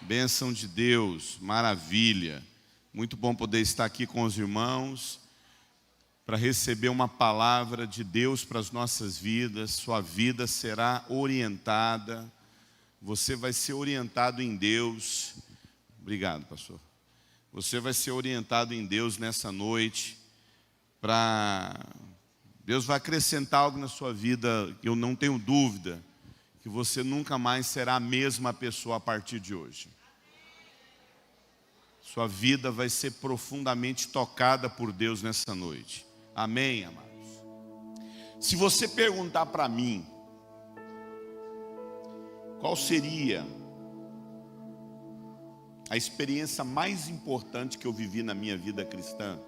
Bênção de Deus, maravilha. Muito bom poder estar aqui com os irmãos para receber uma palavra de Deus para as nossas vidas. Sua vida será orientada, você vai ser orientado em Deus. Obrigado, pastor. Você vai ser orientado em Deus nessa noite. Deus vai acrescentar algo na sua vida, eu não tenho dúvida que você nunca mais será a mesma pessoa a partir de hoje. Sua vida vai ser profundamente tocada por Deus nessa noite. Amém, amados? Se você perguntar para mim, qual seria a experiência mais importante que eu vivi na minha vida cristã,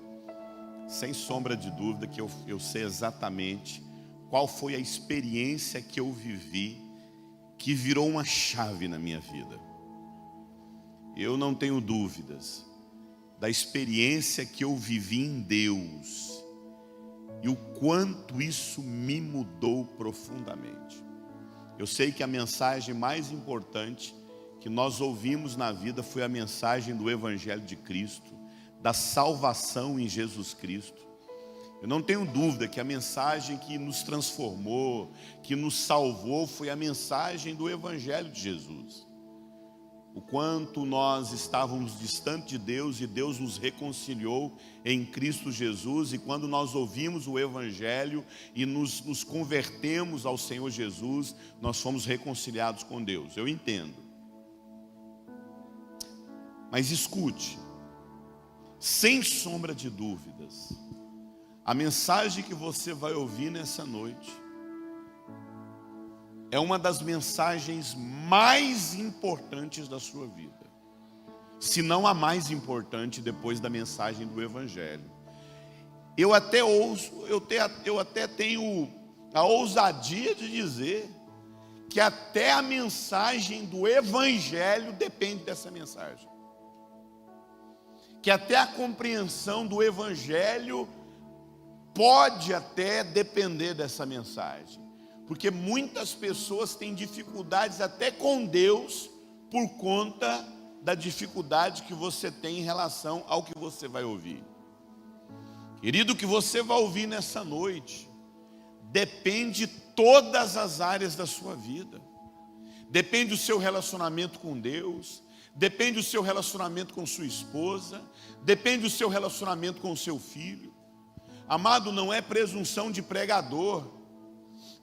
sem sombra de dúvida que eu sei exatamente qual foi a experiência que eu vivi que virou uma chave na minha vida. Eu não tenho dúvidas da experiência que eu vivi em Deus e o quanto isso me mudou profundamente. Eu sei que a mensagem mais importante que nós ouvimos na vida foi a mensagem do Evangelho de Cristo, da salvação em Jesus Cristo. Eu não tenho dúvida que a mensagem que nos transformou, que nos salvou, foi a mensagem do Evangelho de Jesus. O quanto nós estávamos distantes de Deus e Deus nos reconciliou em Cristo Jesus. E quando nós ouvimos o Evangelho e nos convertemos ao Senhor Jesus, nós fomos reconciliados com Deus. Eu entendo. Mas escute, sem sombra de dúvidas, a mensagem que você vai ouvir nessa noite é uma das mensagens mais importantes da sua vida, se não a mais importante depois da mensagem do Evangelho. Eu até tenho a ousadia de dizer que até a mensagem do Evangelho depende dessa mensagem. Que até a compreensão do Evangelho pode até depender dessa mensagem. Porque muitas pessoas têm dificuldades até com Deus por conta da dificuldade que você tem em relação ao que você vai ouvir. Querido, o que você vai ouvir nessa noite depende de todas as áreas da sua vida. Depende do seu relacionamento com Deus, depende do seu relacionamento com sua esposa, depende do seu relacionamento com o seu filho. Amado, não é presunção de pregador,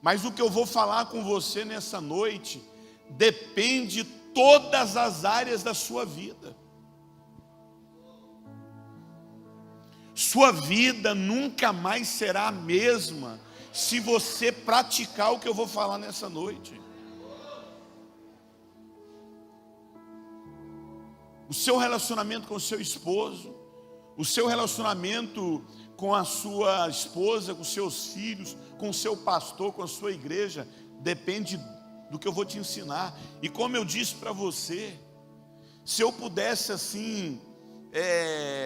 mas o que eu vou falar com você nessa noite depende de todas as áreas da sua vida. Sua vida nunca mais será a mesma se você praticar o que eu vou falar nessa noite. O seu relacionamento com o seu esposo, o seu relacionamento com a sua esposa, com seus filhos, com o seu pastor, com a sua igreja, depende do que eu vou te ensinar. E como eu disse para você, se eu pudesse assim,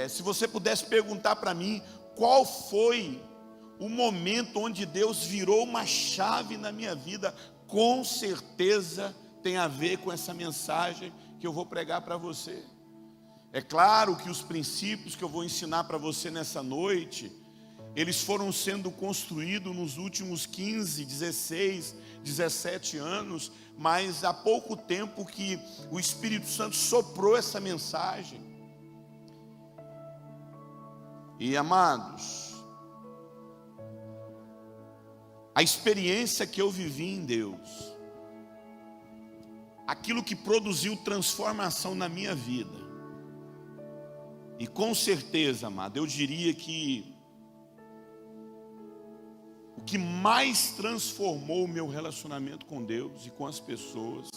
se você pudesse perguntar para mim, qual foi o momento onde Deus virou uma chave na minha vida, com certeza tem a ver com essa mensagem que eu vou pregar para você. É claro que os princípios que eu vou ensinar para você nessa noite, eles foram sendo construídos nos últimos 15, 16, 17 anos, mas há pouco tempo que o Espírito Santo soprou essa mensagem. E amados, a experiência que eu vivi em Deus, aquilo que produziu transformação na minha vida, e com certeza, amado, eu diria que o que mais transformou o meu relacionamento com Deus e com as pessoas,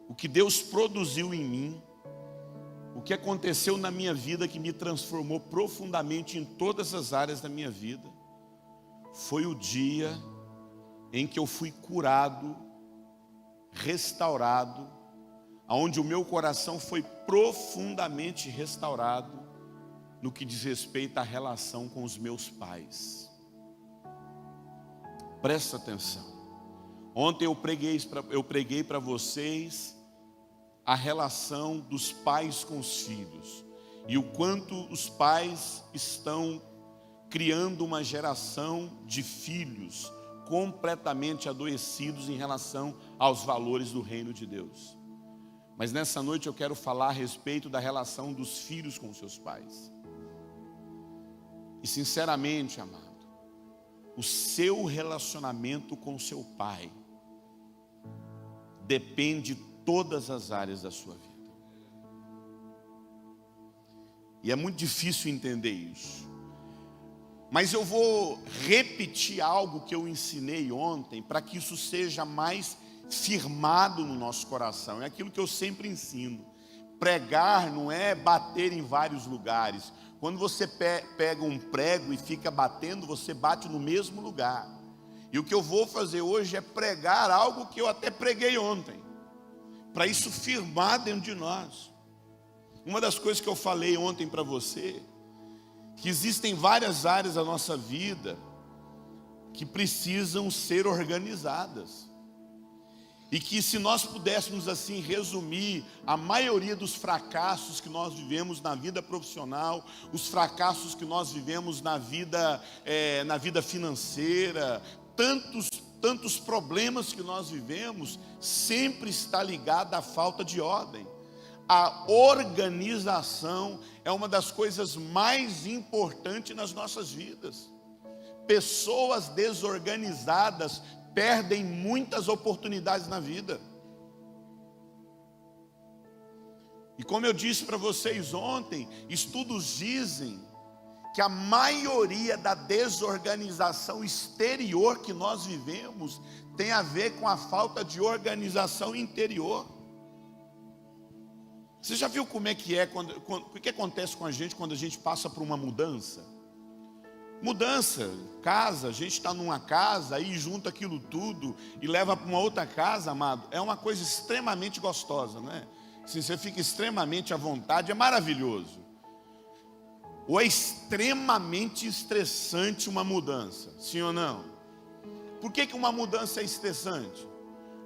o que Deus produziu em mim, o que aconteceu na minha vida que me transformou profundamente em todas as áreas da minha vida, foi o dia em que eu fui curado, restaurado, onde o meu coração foi profundamente restaurado no que diz respeito à relação com os meus pais. Presta atenção. Ontem eu preguei para vocês a relação dos pais com os filhos e o quanto os pais estão criando uma geração de filhos completamente adoecidos em relação aos valores do reino de Deus. Mas nessa noite eu quero falar a respeito da relação dos filhos com seus pais. E sinceramente, amado, o seu relacionamento com seu pai depende de todas as áreas da sua vida. E é muito difícil entender isso. Mas eu vou repetir algo que eu ensinei ontem, para que isso seja mais firmado no nosso coração. É aquilo que eu sempre ensino. Pregar não é bater em vários lugares. Quando você pega um prego e fica batendo, você bate no mesmo lugar. E o que eu vou fazer hoje é pregar algo que eu até preguei ontem, para isso firmar dentro de nós. Uma das coisas que eu falei ontem para você, que existem várias áreas da nossa vida que precisam ser organizadas. E que se nós pudéssemos assim resumir a maioria dos fracassos que nós vivemos na vida profissional, os fracassos que nós vivemos na vida financeira, tantos problemas que nós vivemos, sempre está ligado à falta de ordem. A organização é uma das coisas mais importantes nas nossas vidas. Pessoas desorganizadas perdem muitas oportunidades na vida. E como eu disse para vocês ontem, estudos dizem que a maioria da desorganização exterior que nós vivemos tem a ver com a falta de organização interior. Você já viu como é que é, o que acontece com a gente quando a gente passa por uma mudança? Mudança, casa, a gente está numa casa, aí junta aquilo tudo e leva para uma outra casa, amado, é uma coisa extremamente gostosa, não é? Se você fica extremamente à vontade, é maravilhoso. Ou é extremamente estressante uma mudança, sim ou não? Por que uma mudança é estressante?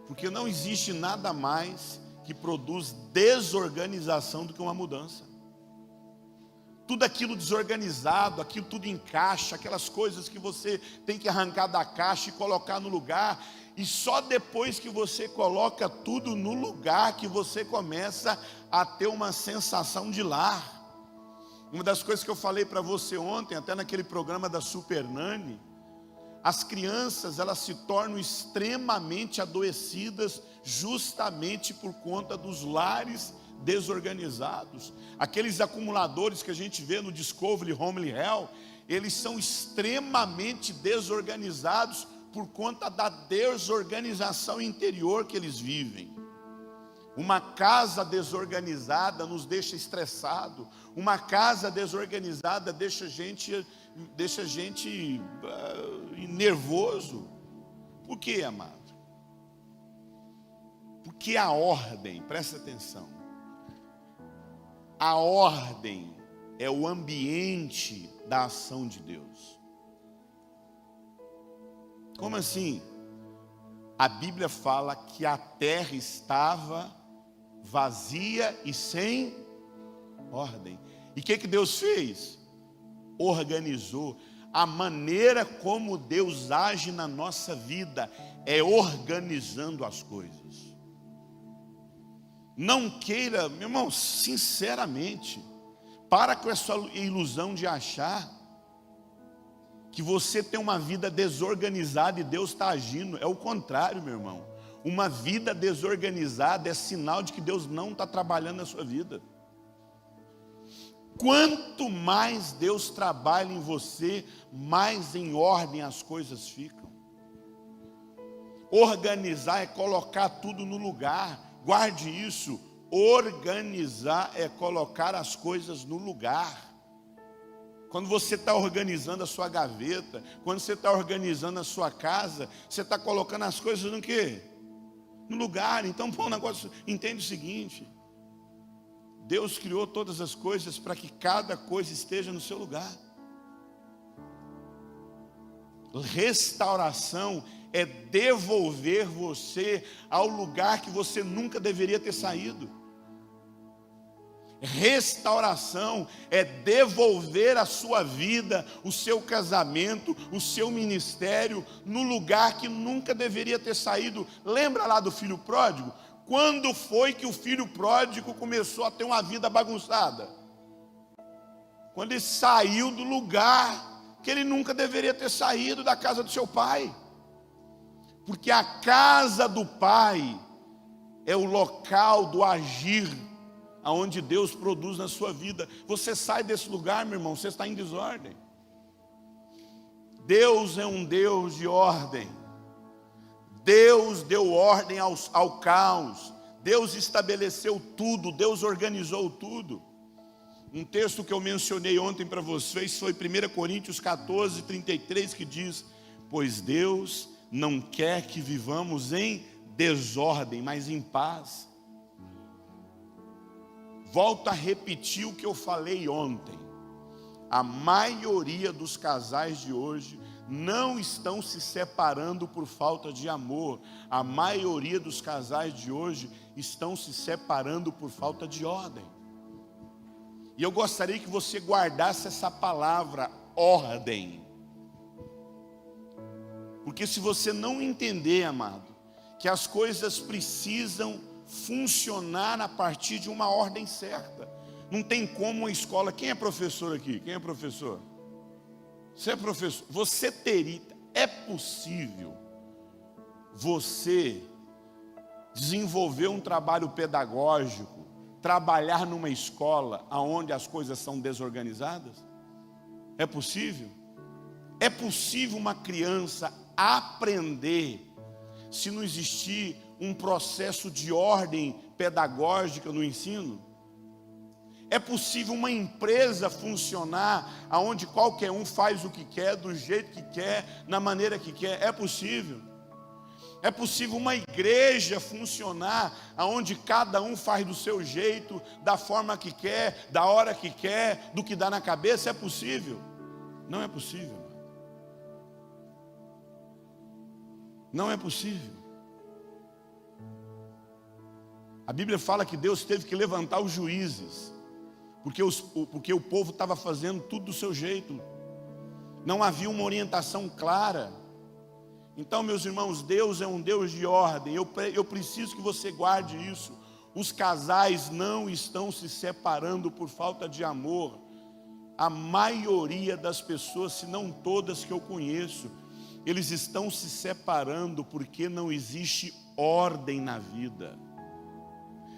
Porque não existe nada mais que produz desorganização do que uma mudança. Tudo aquilo desorganizado, aquilo tudo encaixa, aquelas coisas que você tem que arrancar da caixa e colocar no lugar, e só depois que você coloca tudo no lugar que você começa a ter uma sensação de lar. Uma das coisas que eu falei para você ontem, até naquele programa da Super Nani, as crianças, elas se tornam extremamente adoecidas justamente por conta dos lares desorganizados. Aqueles acumuladores que a gente vê no Discovery Home Health, eles são extremamente desorganizados por conta da desorganização interior que eles vivem. Uma casa desorganizada nos deixa estressado. Uma casa desorganizada deixa a gente nervoso. Por quê, amado? Porque a ordem, presta atenção, a ordem é o ambiente da ação de Deus. Como assim? A Bíblia fala que a terra estava vazia e sem ordem. E o que Deus fez? Organizou. A maneira como Deus age na nossa vida é organizando as coisas. Não queira, meu irmão, sinceramente, para com essa ilusão de achar que você tem uma vida desorganizada e Deus está agindo. É o contrário, meu irmão. Uma vida desorganizada é sinal de que Deus não está trabalhando na sua vida. Quanto mais Deus trabalha em você, mais em ordem as coisas ficam. Organizar é colocar tudo no lugar. Guarde isso. Organizar é colocar as coisas no lugar. Quando você está organizando a sua gaveta, quando você está organizando a sua casa, você está colocando as coisas no quê? No lugar. Então, pô, o negócio, entende o seguinte: Deus criou todas as coisas para que cada coisa esteja no seu lugar. Restauração é devolver você ao lugar que você nunca deveria ter saído. Restauração é devolver a sua vida, o seu casamento, o seu ministério no lugar que nunca deveria ter saído. Lembra lá do filho pródigo? Quando foi que o filho pródigo começou a ter uma vida bagunçada? Quando ele saiu do lugar que ele nunca deveria ter saído, da casa do seu pai. Porque a casa do pai é o local do agir, aonde Deus produz na sua vida. Você sai desse lugar, meu irmão, você está em desordem. Deus é um Deus de ordem. Deus deu ordem ao caos. Deus estabeleceu tudo, Deus organizou tudo. Um texto que eu mencionei ontem para vocês foi 1 Coríntios 14, 33, que diz: pois Deus não quer que vivamos em desordem, mas em paz. Volto a repetir o que eu falei ontem. A maioria dos casais de hoje não estão se separando por falta de amor. A maioria dos casais de hoje estão se separando por falta de ordem. E eu gostaria que você guardasse essa palavra, ordem. Porque se você não entender, amado, que as coisas precisam funcionar a partir de uma ordem certa. Não tem como uma escola... Quem é professor aqui? Quem é professor? Você é professor. Você teria... É possível você desenvolver um trabalho pedagógico, trabalhar numa escola onde as coisas são desorganizadas? É possível? É possível uma criança aprender se não existir um processo de ordem pedagógica no ensino? É possível uma empresa funcionar onde qualquer um faz o que quer, do jeito que quer, na maneira que quer? É possível. É possível uma igreja funcionar onde cada um faz do seu jeito, da forma que quer, da hora que quer, do que dá na cabeça? É possível? Não é possível. Não é possível. A Bíblia fala que Deus teve que levantar os juízes, porque o povo estava fazendo tudo do seu jeito. Não havia uma orientação clara. Então, meus irmãos, Deus é um Deus de ordem. Eu preciso que você guarde isso. Os casais não estão se separando por falta de amor. A maioria das pessoas, se não todas que eu conheço, eles estão se separando porque não existe ordem na vida.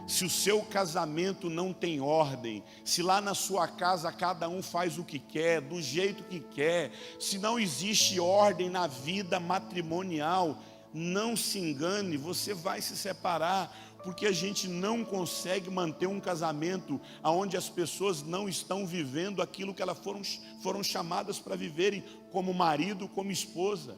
Se o seu casamento não tem ordem, se lá na sua casa cada um faz o que quer, do jeito que quer, se não existe ordem na vida matrimonial, não se engane, você vai se separar, porque a gente não consegue manter um casamento onde as pessoas não estão vivendo aquilo que elas foram chamadas para viverem, como marido, como esposa.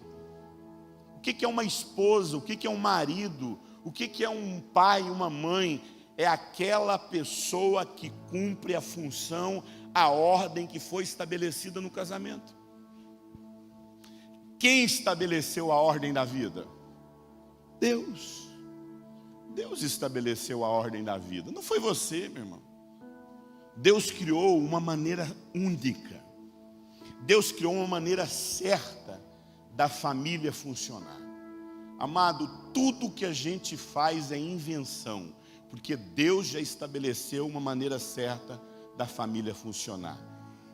O que é uma esposa? O que é um marido? O que é um pai, uma mãe? É aquela pessoa que cumpre a função, a ordem que foi estabelecida no casamento. Quem estabeleceu a ordem da vida? Deus. Deus estabeleceu a ordem da vida. Não foi você, meu irmão. Deus criou uma maneira única. Deus criou uma maneira certa da família funcionar. Amado, tudo que a gente faz é invenção, porque Deus já estabeleceu uma maneira certa da família funcionar.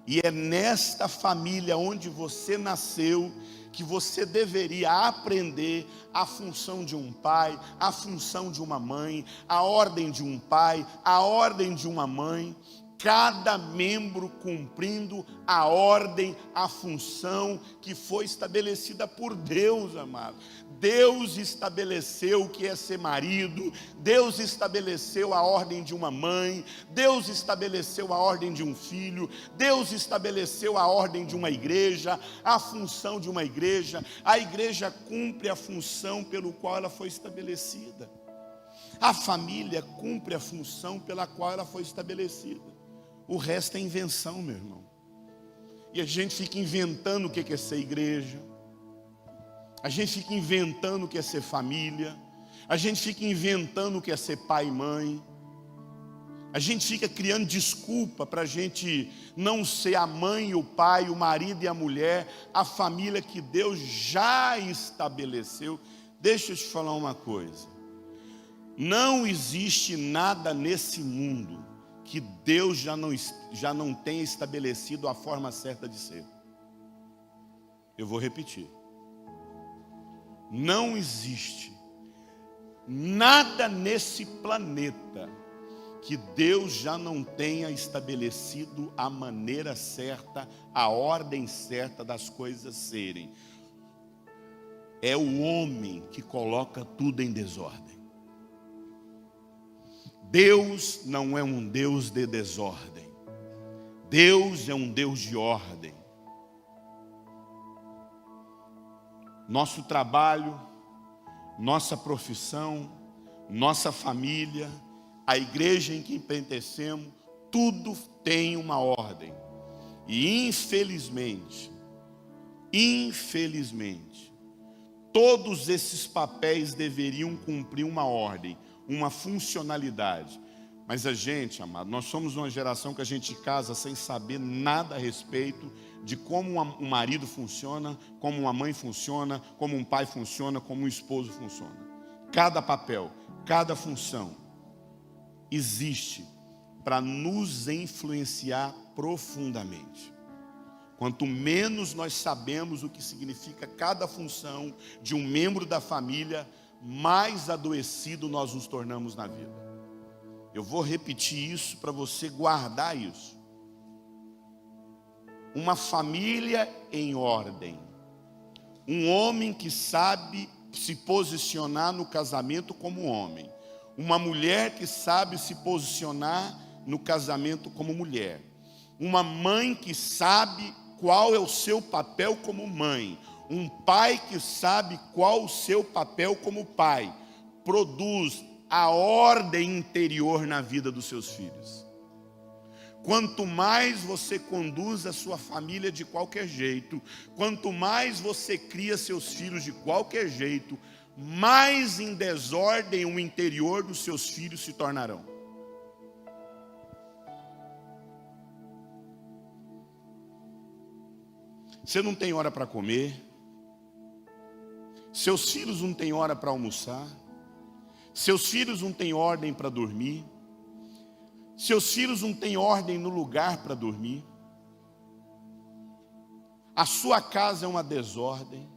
E é nesta família onde você nasceu que você deveria aprender a função de um pai, a função de uma mãe, a ordem de um pai, a ordem de uma mãe. Cada membro cumprindo a ordem, a função que foi estabelecida por Deus, amado. Deus estabeleceu o que é ser marido, Deus estabeleceu a ordem de uma mãe, Deus estabeleceu a ordem de um filho, Deus estabeleceu a ordem de uma igreja, a função de uma igreja. A igreja cumpre a função pelo qual ela foi estabelecida. A família cumpre a função pela qual ela foi estabelecida. O resto é invenção, meu irmão. E a gente fica inventando o que é ser igreja. A gente fica inventando o que é ser família. A gente fica inventando o que é ser pai e mãe. A gente fica criando desculpa para a gente não ser a mãe, o pai, o marido e a mulher, a família que Deus já estabeleceu. Deixa eu te falar uma coisa. Não existe nada nesse mundo que Deus já não tenha estabelecido a forma certa de ser. Eu vou repetir. Não existe nada nesse planeta que Deus já não tenha estabelecido a maneira certa, a ordem certa das coisas serem. É o homem que coloca tudo em desordem. Deus não é um Deus de desordem. Deus é um Deus de ordem. Nosso trabalho, nossa profissão, nossa família, a igreja em que pertencemos, tudo tem uma ordem. E infelizmente, todos esses papéis deveriam cumprir uma ordem, uma funcionalidade. Mas a gente, amado, nós somos uma geração que a gente casa sem saber nada a respeito de como um marido funciona, como uma mãe funciona, como um pai funciona, como um esposo funciona. Cada papel, cada função existe para nos influenciar profundamente. Quanto menos nós sabemos o que significa cada função de um membro da família, mais adoecido nós nos tornamos na vida. Eu vou repetir isso para você guardar isso. Uma família em ordem. Um homem que sabe se posicionar no casamento como homem. Uma mulher que sabe se posicionar no casamento como mulher. Uma mãe que sabe qual é o seu papel como mãe. Um pai que sabe qual o seu papel como pai. Produz a ordem interior na vida dos seus filhos. Quanto mais você conduz a sua família de qualquer jeito, quanto mais você cria seus filhos de qualquer jeito, mais em desordem o interior dos seus filhos se tornarão. Você não tem hora para comer, seus filhos não têm hora para almoçar, seus filhos não têm ordem para dormir, seus filhos não têm ordem no lugar para dormir, a sua casa é uma desordem,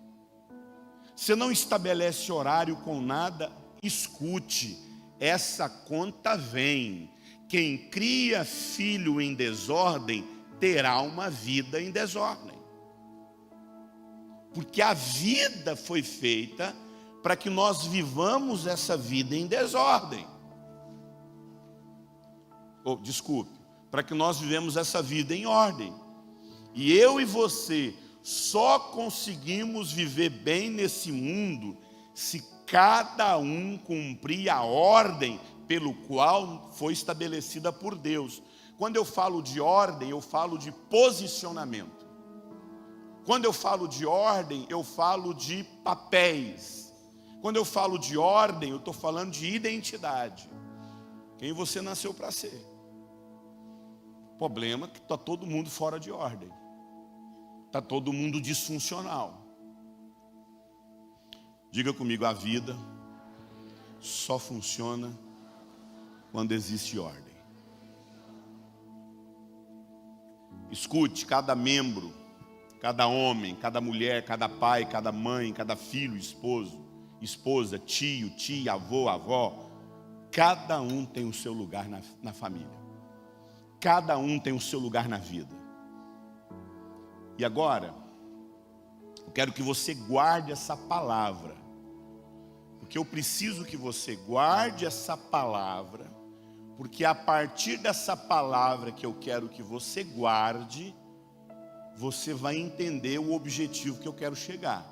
você não estabelece horário com nada. Escute, essa conta vem. Quem cria filho em desordem terá uma vida em desordem, porque a vida foi feita para que nós vivamos essa vida em desordem. Para que nós vivemos essa vida em ordem. E eu e você só conseguimos viver bem nesse mundo se cada um cumprir a ordem pelo qual foi estabelecida por Deus. Quando eu falo de ordem, eu falo de posicionamento. Quando eu falo de ordem, eu falo de papéis. Quando eu falo de ordem, eu estou falando de identidade. Quem você nasceu para ser. O problema é que está todo mundo fora de ordem. Está todo mundo disfuncional. Diga comigo, a vida só funciona quando existe ordem. Escute, cada membro, cada homem, cada mulher, cada pai, cada mãe, cada filho, esposo, esposa, tio, tia, avô, avó, cada um tem o seu lugar na família. Cada um tem o seu lugar na vida. E agora, eu quero que você guarde essa palavra, porque eu preciso que você guarde essa palavra, porque a partir dessa palavra que eu quero que você guarde, você vai entender o objetivo que eu quero chegar.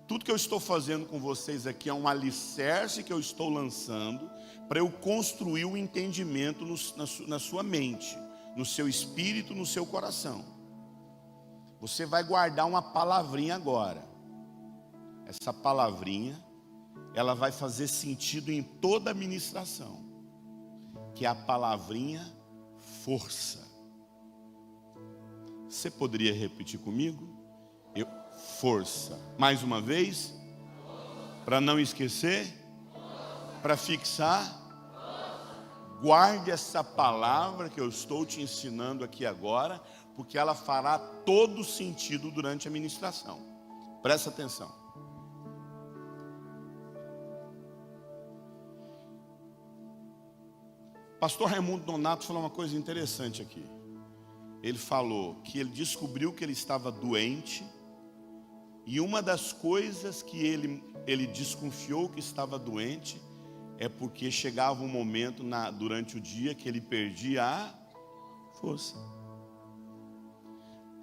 Tudo que eu estou fazendo com vocês aqui é um alicerce que eu estou lançando para eu construir o entendimento na sua mente, no seu espírito, no seu coração. Você vai guardar uma palavrinha agora. Essa palavrinha, ela vai fazer sentido em toda a ministração. que é a palavrinha força. Você poderia repetir comigo? Força. Mais uma vez, para não esquecer, para fixar. Guarde essa palavra que eu estou te ensinando aqui agora, porque ela fará todo sentido durante a ministração. Presta atenção. Pastor Raimundo Donato falou uma coisa interessante aqui. Ele falou que ele descobriu que ele estava doente, e uma das coisas que ele desconfiou que estava doente é porque chegava um momento durante o dia que ele perdia a força.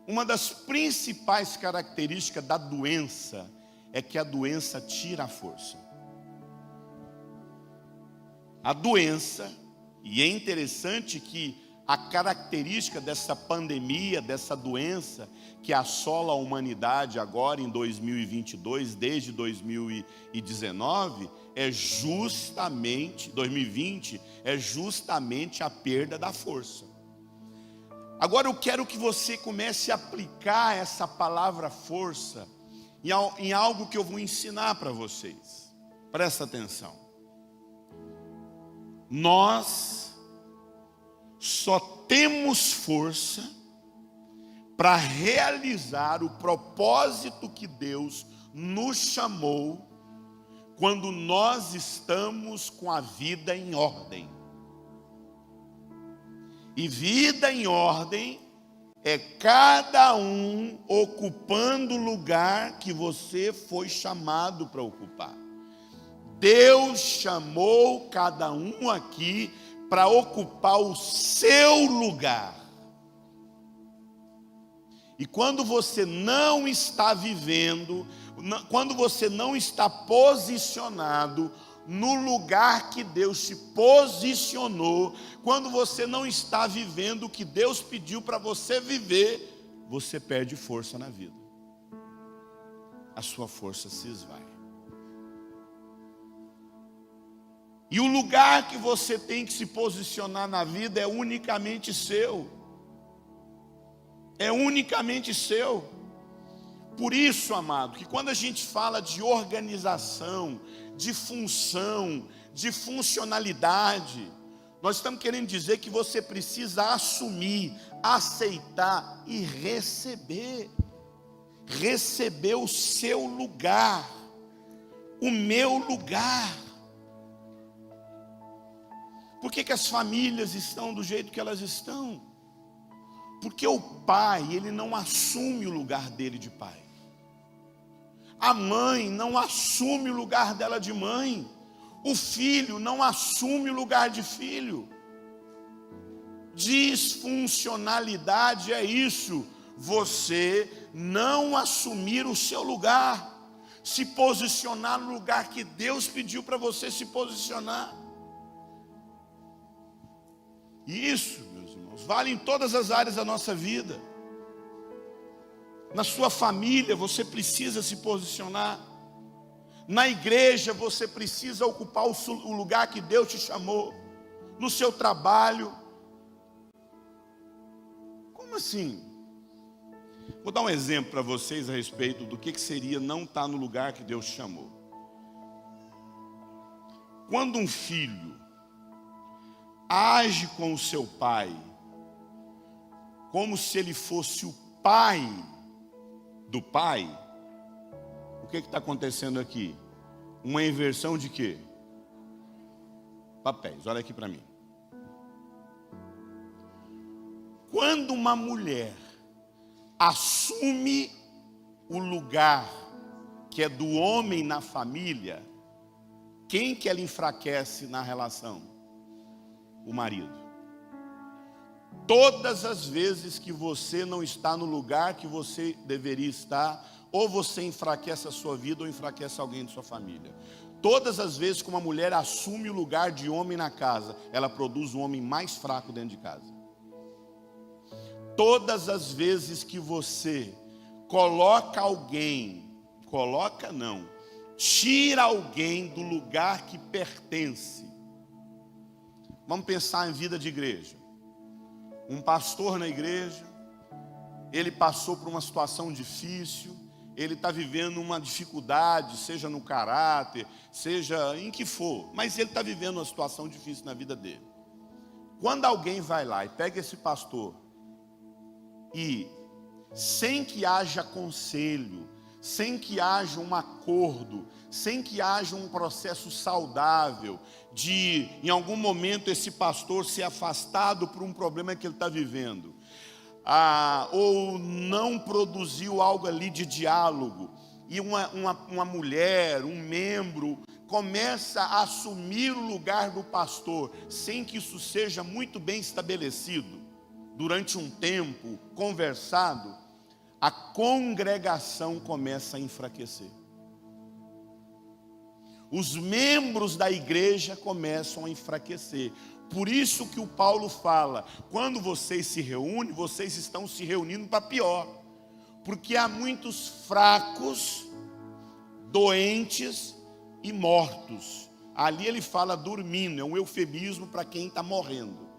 Uma das principais características da doença é que a doença tira a força. A doença, e é interessante que a característica dessa pandemia, dessa doença que assola a humanidade agora em 2022, desde 2019, 2020, é justamente a perda da força. Agora eu quero que você comece a aplicar essa palavra força em algo que eu vou ensinar para vocês. Presta atenção. Nós só temos força para realizar o propósito que Deus nos chamou quando nós estamos com a vida em ordem. E vida em ordem é cada um ocupando o lugar que você foi chamado para ocupar. Deus chamou cada um aqui para ocupar o seu lugar. E quando você não está vivendo, quando você não está posicionado no lugar que Deus te posicionou, quando você não está vivendo o que Deus pediu para você viver, você perde força na vida. A sua força se esvai. E o lugar que você tem que se posicionar na vida é unicamente seu. É unicamente seu. Por isso, amado, que quando a gente fala de organização, de função, de funcionalidade, nós estamos querendo dizer que você precisa assumir, aceitar e receber. Receber o seu lugar, o meu lugar. Por que as famílias estão do jeito que elas estão? Porque o pai, ele não assume o lugar dele de pai. A mãe não assume o lugar dela de mãe. O filho não assume o lugar de filho. Disfuncionalidade é isso. Você não assumir o seu lugar. Se posicionar no lugar que Deus pediu para você se posicionar. E isso, meus irmãos, vale em todas as áreas da nossa vida. Na sua família você precisa se posicionar. Na igreja você precisa ocupar o lugar que Deus te chamou. No seu trabalho. Como assim? Vou dar um exemplo para vocês a respeito do que seria não estar no lugar que Deus te chamou. Quando um filho age com o seu pai como se ele fosse o pai do pai, o que está acontecendo aqui? Uma inversão de quê? Papéis, olha aqui para mim. Quando uma mulher assume o lugar que é do homem na família, quem que ela enfraquece na relação? O marido. Todas as vezes que você não está no lugar que você deveria estar, ou você enfraquece a sua vida ou enfraquece alguém de sua família. Todas as vezes que uma mulher assume o lugar de homem na casa, ela produz um homem mais fraco dentro de casa. Todas as vezes que você tira alguém do lugar que pertence. Vamos pensar em vida de igreja. Um pastor na igreja, ele passou por uma situação difícil, ele está vivendo uma dificuldade, seja no caráter, seja em que for, mas ele está vivendo uma situação difícil na vida dele. Quando alguém vai lá e pega esse pastor e, sem que haja conselho, sem que haja um acordo, sem que haja um processo saudável de, em algum momento, esse pastor ser afastado por um problema que ele está vivendo, ou não produziu algo ali de diálogo, e uma mulher, um membro, começa a assumir o lugar do pastor, sem que isso seja muito bem estabelecido, durante um tempo, conversado, a congregação começa a enfraquecer. Os membros da igreja começam a enfraquecer. Por isso que o Paulo fala, quando vocês se reúnem, vocês estão se reunindo para pior. Porque há muitos fracos, doentes e mortos. Ali ele fala dormindo, é um eufemismo para quem está morrendo.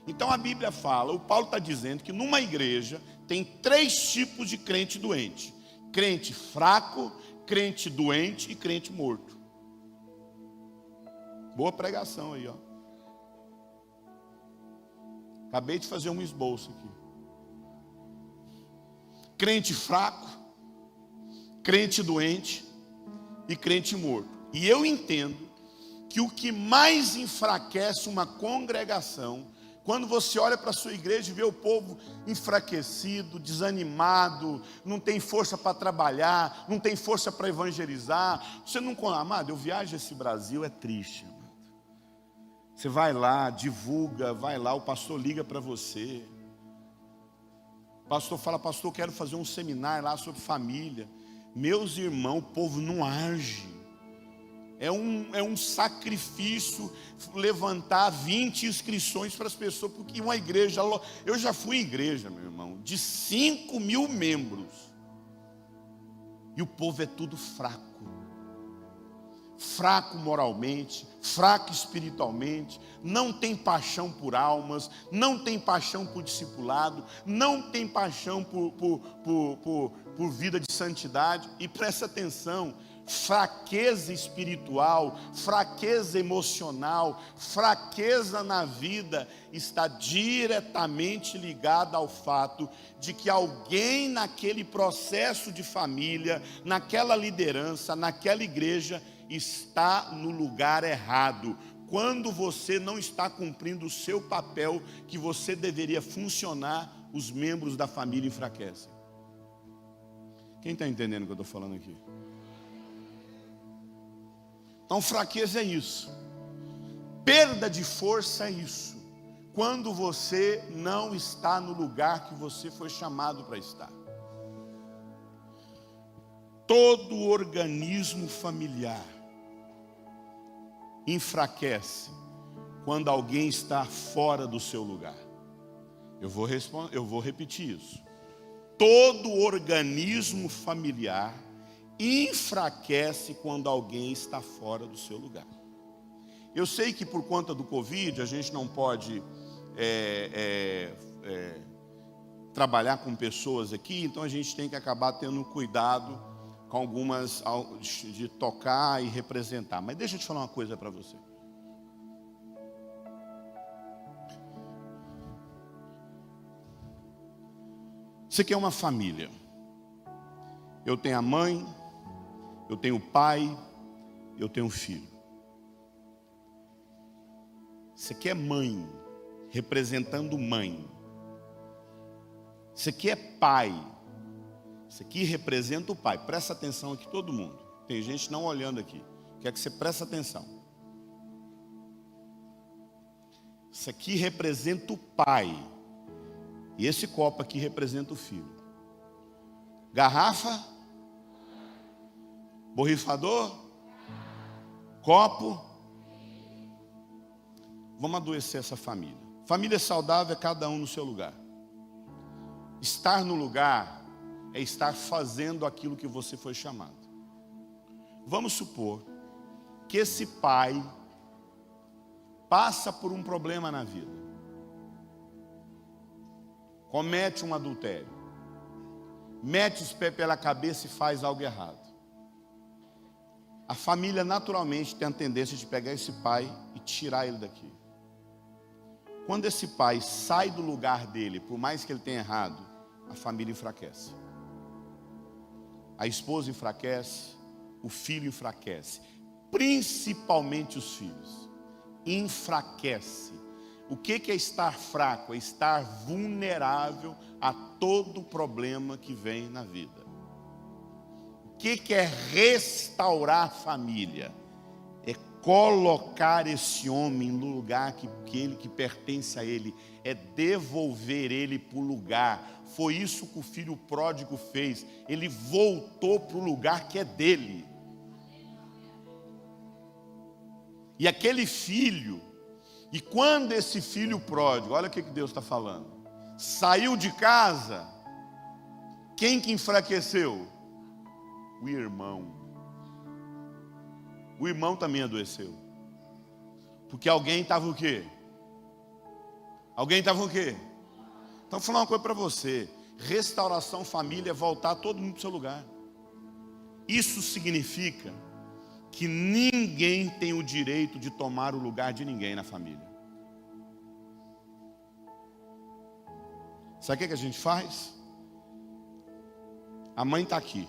Então a Bíblia fala, o Paulo está dizendo que numa igreja tem 3 tipos de crente doente. Crente fraco, crente doente e crente morto. Boa pregação aí, ó. Acabei de fazer um esboço aqui. Crente fraco, crente doente e crente morto. E eu entendo que o que mais enfraquece uma congregação, quando você olha para a sua igreja e vê o povo enfraquecido, desanimado, não tem força para trabalhar, não tem força para evangelizar, você não... Amado, eu viajo esse Brasil, é triste, amado. Você vai lá, divulga, vai lá, o pastor liga para você. O pastor fala, pastor, eu quero fazer um seminário lá sobre família. Meus irmãos, o povo não age. É um sacrifício levantar 20 inscrições para as pessoas, porque uma igreja, eu já fui em igreja, meu irmão, de 5.000 membros, e o povo é tudo fraco. Fraco moralmente, fraco espiritualmente, não tem paixão por almas, não tem paixão por discipulado, não tem paixão por vida de santidade. E presta atenção, fraqueza espiritual, fraqueza emocional, fraqueza na vida está diretamente ligada ao fato de que alguém naquele processo de família, naquela liderança, naquela igreja, está no lugar errado. Quando você não está cumprindo o seu papel que você deveria funcionar, os membros da família enfraquecem. Quem está entendendo o que eu estou falando aqui? Então fraqueza é isso, perda de força é isso, quando você não está no lugar que você foi chamado para estar. Todo organismo familiar enfraquece quando alguém está fora do seu lugar. Eu vou repetir isso. Todo organismo familiar enfraquece quando alguém está fora do seu lugar. Eu sei que por conta do Covid a gente não pode trabalhar com pessoas aqui, então a gente tem que acabar tendo cuidado com algumas de tocar e representar. Mas deixa eu te falar uma coisa para você. Você quer uma família. Eu tenho a mãe, eu tenho o pai, eu tenho o filho. Você quer mãe, representando mãe. Você quer pai. Isso aqui representa o pai. Presta atenção aqui todo mundo. Tem gente não olhando aqui. Quer que você preste atenção. Isso aqui representa o pai. E esse copo aqui representa o filho. Garrafa, borrifador, copo. Vamos adoecer essa família. Família saudável é cada um no seu lugar. Estar no lugar é estar fazendo aquilo que você foi chamado. Vamos supor que esse pai passa por um problema na vida, comete um adultério, mete os pés pela cabeça e faz algo errado. A família naturalmente tem a tendência de pegar esse pai e tirar ele daqui. Quando esse pai sai do lugar dele, por mais que ele tenha errado, a família enfraquece. A esposa enfraquece, o filho enfraquece, principalmente os filhos. Enfraquece. O que é estar fraco? É estar vulnerável a todo problema que vem na vida. O que é restaurar a família? É colocar esse homem no lugar que pertence a ele. É devolver ele para o lugar. Foi isso que o filho pródigo fez. Ele voltou para o lugar que é dele. E aquele filho, e quando esse filho pródigo, olha o que Deus está falando, saiu de casa, quem que enfraqueceu? O irmão. O irmão também adoeceu. Porque alguém estava o quê? Alguém estava o quê? Então vou falar uma coisa para você. Restauração família é voltar todo mundo para o seu lugar. Isso significa que ninguém tem o direito de tomar o lugar de ninguém na família. Sabe o que a gente faz? A mãe está aqui.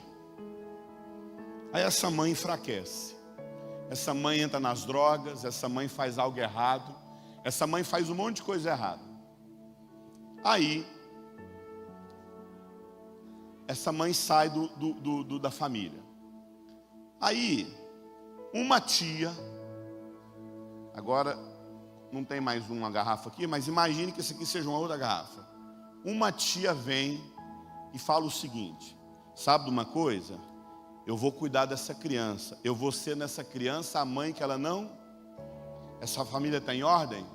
Aí essa mãe enfraquece. Essa mãe entra nas drogas, essa mãe faz algo errado, essa mãe faz um monte de coisa errada. Aí, essa mãe sai da família. Aí, uma tia, agora não tem mais uma garrafa aqui, mas imagine que essa aqui seja uma outra garrafa. Uma tia vem e fala o seguinte: sabe de uma coisa? Eu vou cuidar dessa criança, eu vou ser nessa criança a mãe que ela não... Essa família está em ordem?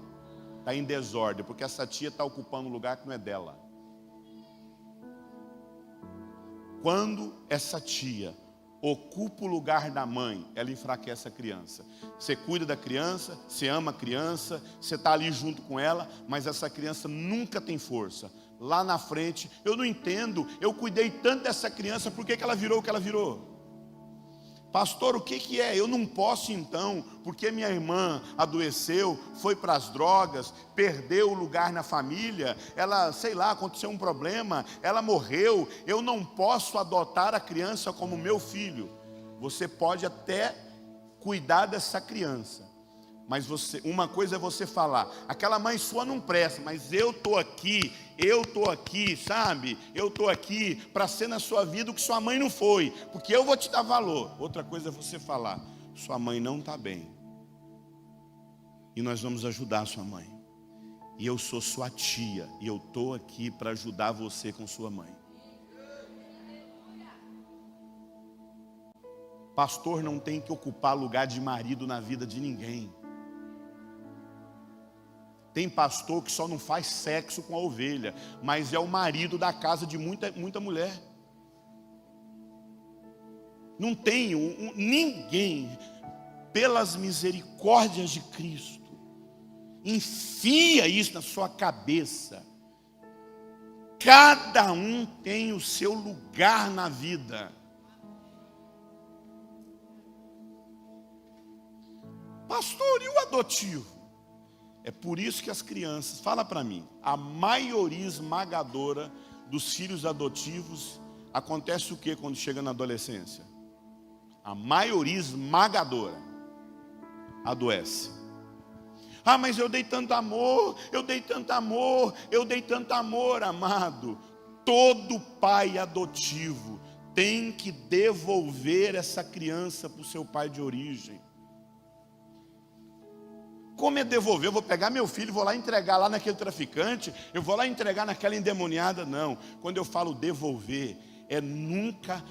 Está em desordem, porque essa tia está ocupando um lugar que não é dela. Quando essa tia ocupa o lugar da mãe, ela enfraquece a criança. Você cuida da criança, você ama a criança, você está ali junto com ela, mas essa criança nunca tem força. Lá na frente, eu não entendo, eu cuidei tanto dessa criança, por que ela virou o que ela virou? Pastor, o que é? Eu não posso então, porque minha irmã adoeceu, foi para as drogas, perdeu o lugar na família, ela, sei lá, aconteceu um problema, ela morreu, eu não posso adotar a criança como meu filho. Você pode até cuidar dessa criança, mas uma coisa é você falar, aquela mãe sua não presta, mas eu estou aqui, sabe? Eu estou aqui para ser na sua vida o que sua mãe não foi, porque eu vou te dar valor. Outra coisa é você falar, sua mãe não está bem, e nós vamos ajudar a sua mãe, e eu sou sua tia, e eu estou aqui para ajudar você com sua mãe. Pastor não tem que ocupar lugar de marido na vida de ninguém. Tem pastor que só não faz sexo com a ovelha, mas é o marido da casa de muita mulher. Não tem ninguém, pelas misericórdias de Cristo, enfia isso na sua cabeça. Cada um tem o seu lugar na vida. Pastor, e o adotivo? É por isso que as crianças, fala para mim, a maioria esmagadora dos filhos adotivos, acontece o que quando chega na adolescência? A maioria esmagadora adoece. Ah, mas eu dei tanto amor, amado. Todo pai adotivo tem que devolver essa criança para o seu pai de origem. Como é devolver? Eu vou pegar meu filho e vou lá entregar lá naquele traficante, eu vou lá entregar naquela endemoniada? Não. Quando eu falo devolver, é nunca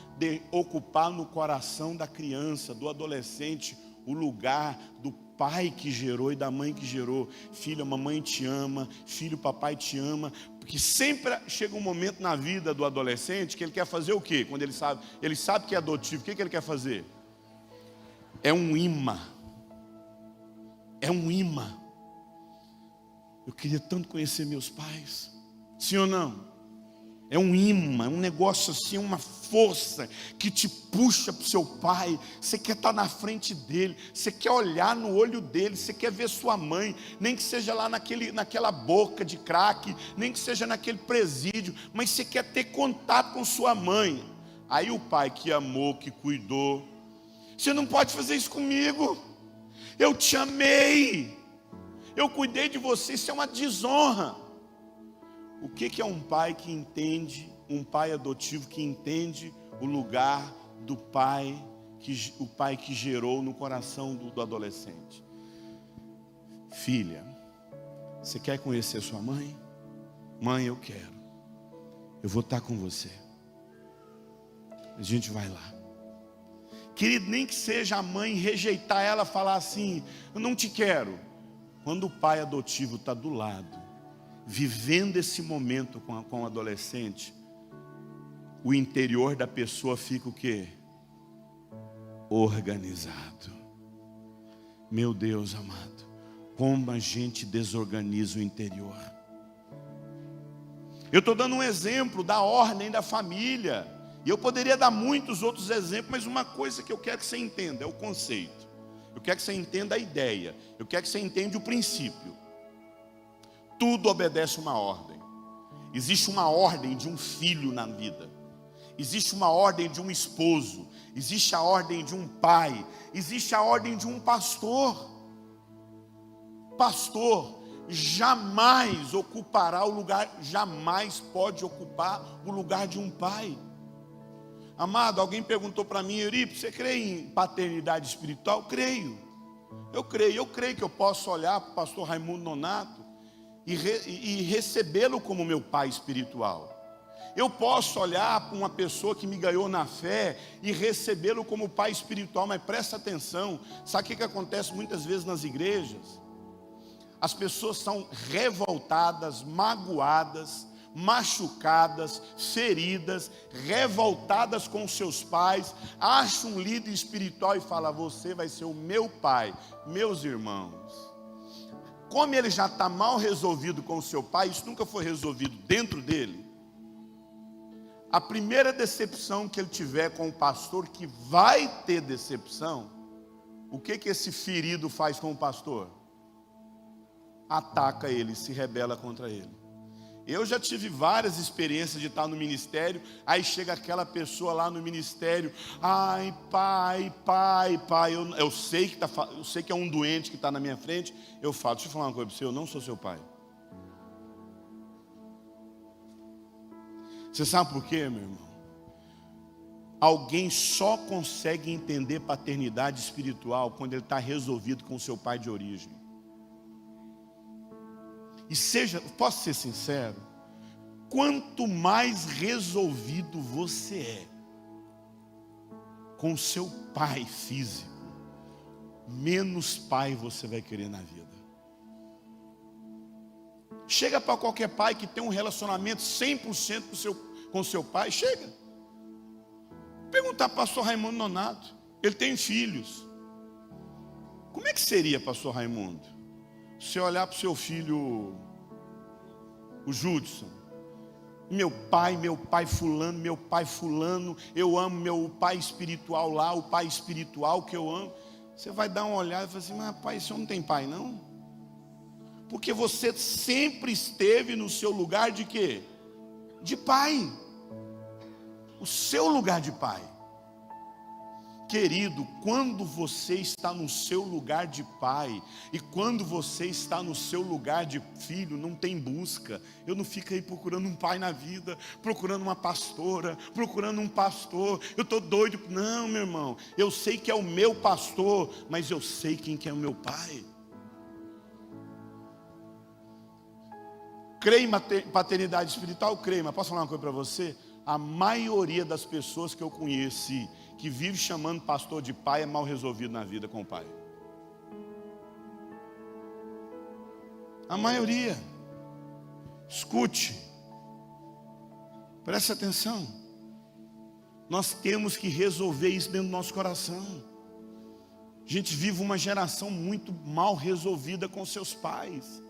ocupar no coração da criança, do adolescente, o lugar do pai que gerou e da mãe que gerou. Filho, a mamãe te ama, filho, papai te ama. Porque sempre chega um momento na vida do adolescente que ele quer fazer o quê? Quando ele sabe que é adotivo, o que ele quer fazer? É um imã. É um imã. Eu queria tanto conhecer meus pais. Sim ou não? É um imã, um negócio assim, uma força que te puxa para o seu pai. Você quer estar na frente dele, você quer olhar no olho dele, você quer ver sua mãe, nem que seja lá naquela boca de crack, nem que seja naquele presídio, mas você quer ter contato com sua mãe. Aí o pai que amou, que cuidou, você não pode fazer isso comigo, eu te amei, eu cuidei de você, isso é uma desonra. O que é um pai que entende, um pai adotivo que entende o lugar do pai, o pai que gerou no coração do adolescente? Filha, você quer conhecer sua mãe? Mãe, eu quero. Eu vou estar com você. A gente vai lá. Querido, nem que seja a mãe rejeitar ela, falar assim, eu não te quero. Quando o pai adotivo está do lado, vivendo esse momento com o adolescente, o interior da pessoa fica o quê? Organizado. Meu Deus amado, como a gente desorganiza o interior. Eu estou dando um exemplo da ordem da família, e eu poderia dar muitos outros exemplos, mas uma coisa que eu quero que você entenda é o conceito. Eu quero que você entenda a ideia, eu quero que você entenda o princípio. Tudo obedece uma ordem. Existe uma ordem de um filho na vida. Existe uma ordem de um esposo. Existe a ordem de um pai. Existe a ordem de um pastor. Pastor jamais ocupará o lugar, jamais pode ocupar o lugar de um pai. Amado, alguém perguntou para mim, Euripe, você crê em paternidade espiritual? Creio. Eu creio que eu posso olhar para o pastor Raimundo Nonato e recebê-lo como meu pai espiritual. Eu posso olhar para uma pessoa que me ganhou na fé e recebê-lo como pai espiritual, mas presta atenção, sabe o que acontece muitas vezes nas igrejas? As pessoas são revoltadas, magoadas, machucadas, feridas, revoltadas com seus pais, acham um líder espiritual e falam, você vai ser o meu pai. Meus irmãos, como ele já está mal resolvido com o seu pai, isso nunca foi resolvido dentro dele. A primeira decepção que ele tiver com o pastor, que vai ter decepção, o que esse ferido faz com o pastor? Ataca ele, se rebela contra ele. Eu já tive várias experiências de estar no ministério, aí chega aquela pessoa lá no ministério, ai pai, eu sei que é um doente que está na minha frente, eu falo, deixa eu falar uma coisa para você, eu não sou seu pai. Você sabe por quê, meu irmão? Alguém só consegue entender paternidade espiritual quando ele está resolvido com o seu pai de origem. E posso ser sincero, quanto mais resolvido você é com o seu pai físico, menos pai você vai querer na vida. Chega para qualquer pai que tem um relacionamento 100% com o seu pai, chega. Perguntar para o pastor Raimundo Nonato, ele tem filhos. Como é que seria, pastor Raimundo? Se olhar para o seu filho, o Judson, meu pai fulano, eu amo meu pai espiritual lá, o pai espiritual que eu amo. Você vai dar uma olhada e falar assim, mas pai, você não tem pai não? Porque você sempre esteve no seu lugar de quê? De pai. O seu lugar de pai. Querido, quando você está no seu lugar de pai e quando você está no seu lugar de filho, não tem busca. Eu não fico aí procurando um pai na vida, procurando uma pastora, procurando um pastor. Eu estou doido. Não, meu irmão, eu sei que é o meu pastor, mas eu sei quem que é o meu pai. Creio em paternidade espiritual? Creio, mas posso falar uma coisa para você? A maioria das pessoas que eu conheci que vive chamando pastor de pai é mal resolvido na vida com o pai. A maioria. Escute. Preste atenção. Nós temos que resolver isso dentro do nosso coração. A gente vive uma geração muito mal resolvida com seus pais.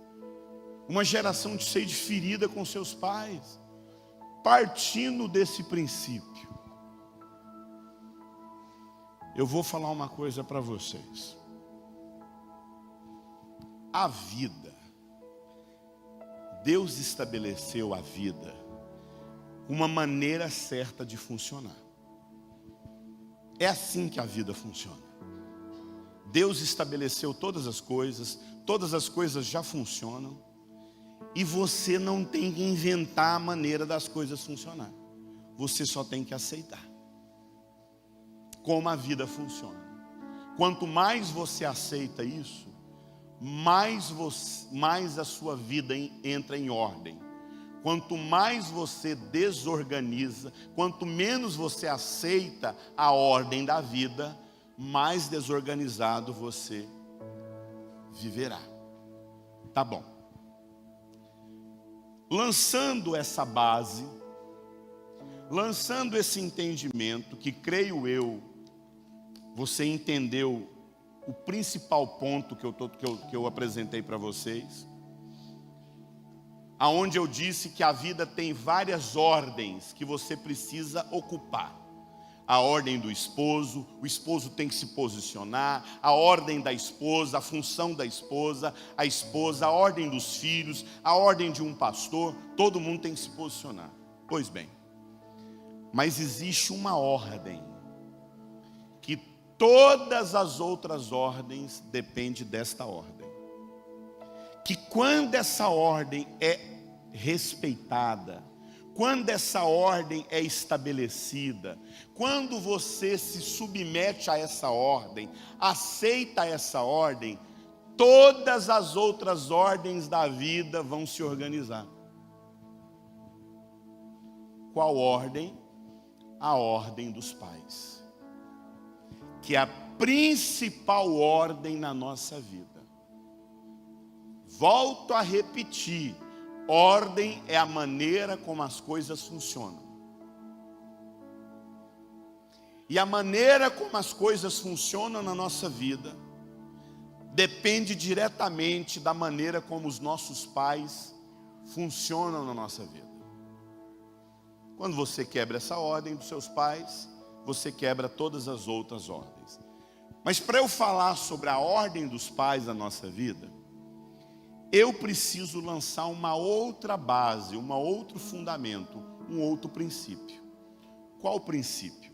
Uma geração de sede ferida com seus pais. Partindo desse princípio, eu vou falar uma coisa para vocês. A vida, Deus estabeleceu a vida uma maneira certa de funcionar. É assim que a vida funciona. Deus estabeleceu todas as coisas já funcionam, e você não tem que inventar a maneira das coisas funcionar. Você só tem que aceitar como a vida funciona. Quanto mais você aceita isso, mais a sua vida entra em ordem. Quanto mais você desorganiza, quanto menos você aceita a ordem da vida, mais desorganizado você viverá. Tá bom. Lançando essa base, lançando esse entendimento, que creio eu, você entendeu o principal ponto que eu apresentei para vocês, aonde eu disse que a vida tem várias ordens que você precisa ocupar. A ordem do esposo, o esposo tem que se posicionar, a ordem da esposa, a função da esposa, a ordem dos filhos, a ordem de um pastor, todo mundo tem que se posicionar. Pois bem, mas existe uma ordem, que todas as outras ordens dependem desta ordem. Que quando essa ordem é respeitada, quando essa ordem é estabelecida, quando você se submete a essa ordem, aceita essa ordem, todas as outras ordens da vida vão se organizar. Qual ordem? A ordem dos pais, que é a principal ordem na nossa vida. Volto a repetir, ordem é a maneira como as coisas funcionam. E a maneira como as coisas funcionam na nossa vida depende diretamente da maneira como os nossos pais funcionam na nossa vida. Quando você quebra essa ordem dos seus pais, você quebra todas as outras ordens. Mas para eu falar sobre a ordem dos pais da nossa vida, eu preciso lançar uma outra base, um outro fundamento, um outro princípio. Qual o princípio?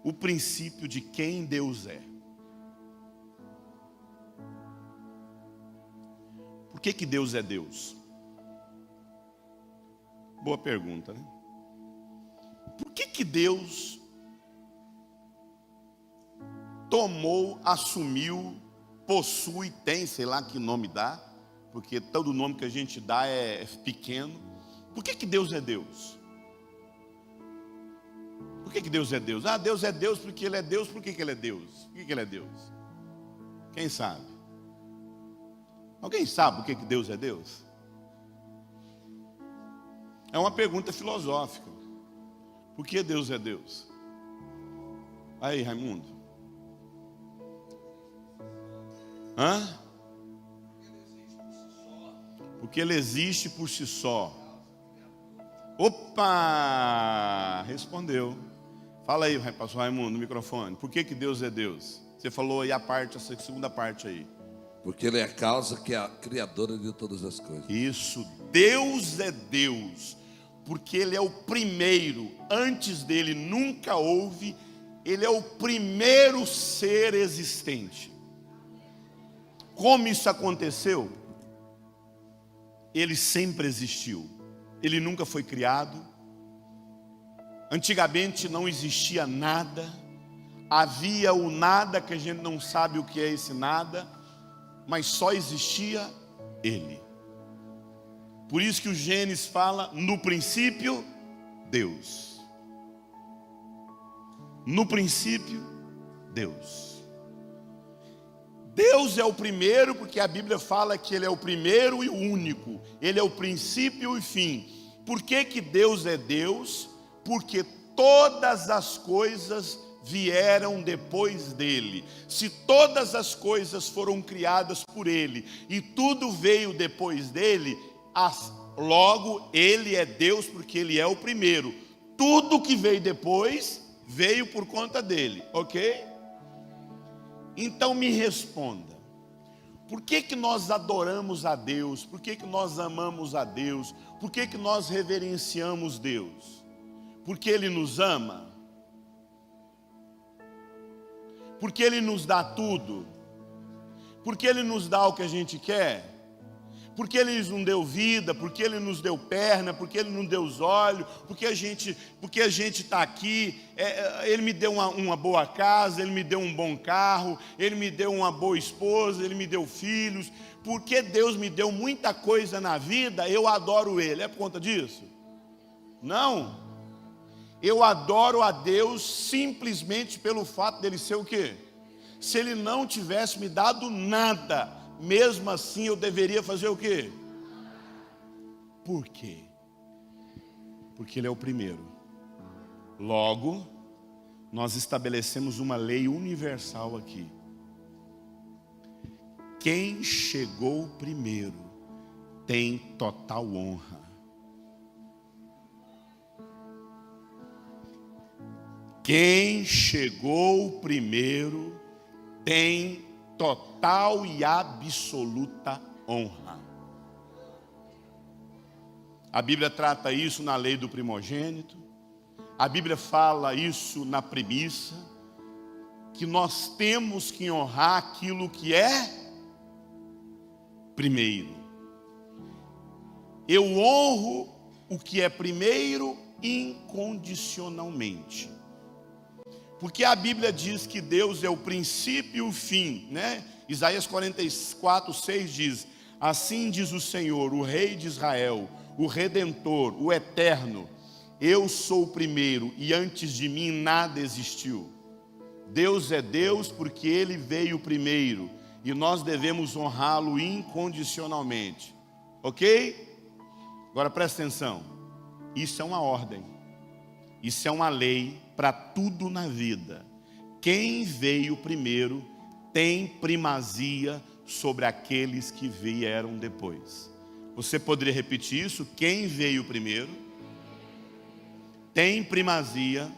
O princípio de quem Deus é. Por que Deus é Deus? Boa pergunta, né? Por que Deus tomou, assumiu, possui, tem, sei lá que nome dá, porque todo nome que a gente dá é pequeno. Por que Deus é Deus? Por que Deus é Deus? Ah, Deus é Deus porque Ele é Deus. Por que Ele é Deus? Por que Ele é Deus? Quem sabe? Alguém sabe por que Deus é Deus? É uma pergunta filosófica. Por que Deus é Deus? Aí, Raimundo. Hã? Porque Ele existe por si só. Opa! Respondeu. Fala aí, pastor Raimundo, no microfone. Por que Deus é Deus? Você falou aí essa segunda parte aí. Porque Ele é a causa que é a criadora de todas as coisas. Isso, Deus é Deus. Porque Ele é o primeiro. Antes dele nunca houve. Ele é o primeiro ser existente. Como isso aconteceu? Ele sempre existiu. Ele nunca foi criado. Antigamente não existia nada. Havia o nada que a gente não sabe o que é esse nada, mas só existia Ele. Por isso que o Gênesis fala, no princípio, Deus. No princípio, Deus. Deus é o primeiro, porque a Bíblia fala que Ele é o primeiro e o único. Ele é o princípio e o fim. Por que Deus é Deus? Porque todas as coisas vieram depois dele. Se todas as coisas foram criadas por ele e tudo veio depois dele, Logo, ele é Deus porque ele é o primeiro. Tudo que veio depois, veio por conta dele, ok? Então me responda. Por que que nós adoramos a Deus? Por que que nós amamos a Deus? Por que que nós reverenciamos Deus? Porque Ele nos ama? Porque Ele nos dá tudo? Porque Ele nos dá o que a gente quer? Porque Ele nos deu vida? Porque Ele nos deu perna? Porque Ele nos deu os olhos? Porque a gente está aqui? Ele me deu uma boa casa, Ele me deu um bom carro, Ele me deu uma boa esposa, Ele me deu filhos. Porque Deus me deu muita coisa na vida, eu adoro Ele. É por conta disso? Não. Eu adoro a Deus simplesmente pelo fato dele ser o quê? Se Ele não tivesse me dado nada, mesmo assim eu deveria fazer o quê? Por quê? Porque Ele é o primeiro. Logo, nós estabelecemos uma lei universal aqui. Quem chegou primeiro tem total honra. Quem chegou primeiro tem total e absoluta honra. A Bíblia trata isso na lei do primogênito. A Bíblia fala isso na premissa, que nós temos que honrar aquilo que é primeiro. Eu honro o que é primeiro incondicionalmente. Porque a Bíblia diz que Deus é o princípio e o fim, né? Isaías 44, 6 diz: assim diz o Senhor, o Rei de Israel, o Redentor, o Eterno, eu sou o primeiro e antes de mim nada existiu. Deus é Deus porque Ele veio primeiro e nós devemos honrá-lo incondicionalmente, ok? Agora presta atenção, isso é uma ordem, isso é uma lei para tudo na vida. Quem veio primeiro tem primazia sobre aqueles que vieram depois. Você poderia repetir isso? Quem veio primeiro tem primazia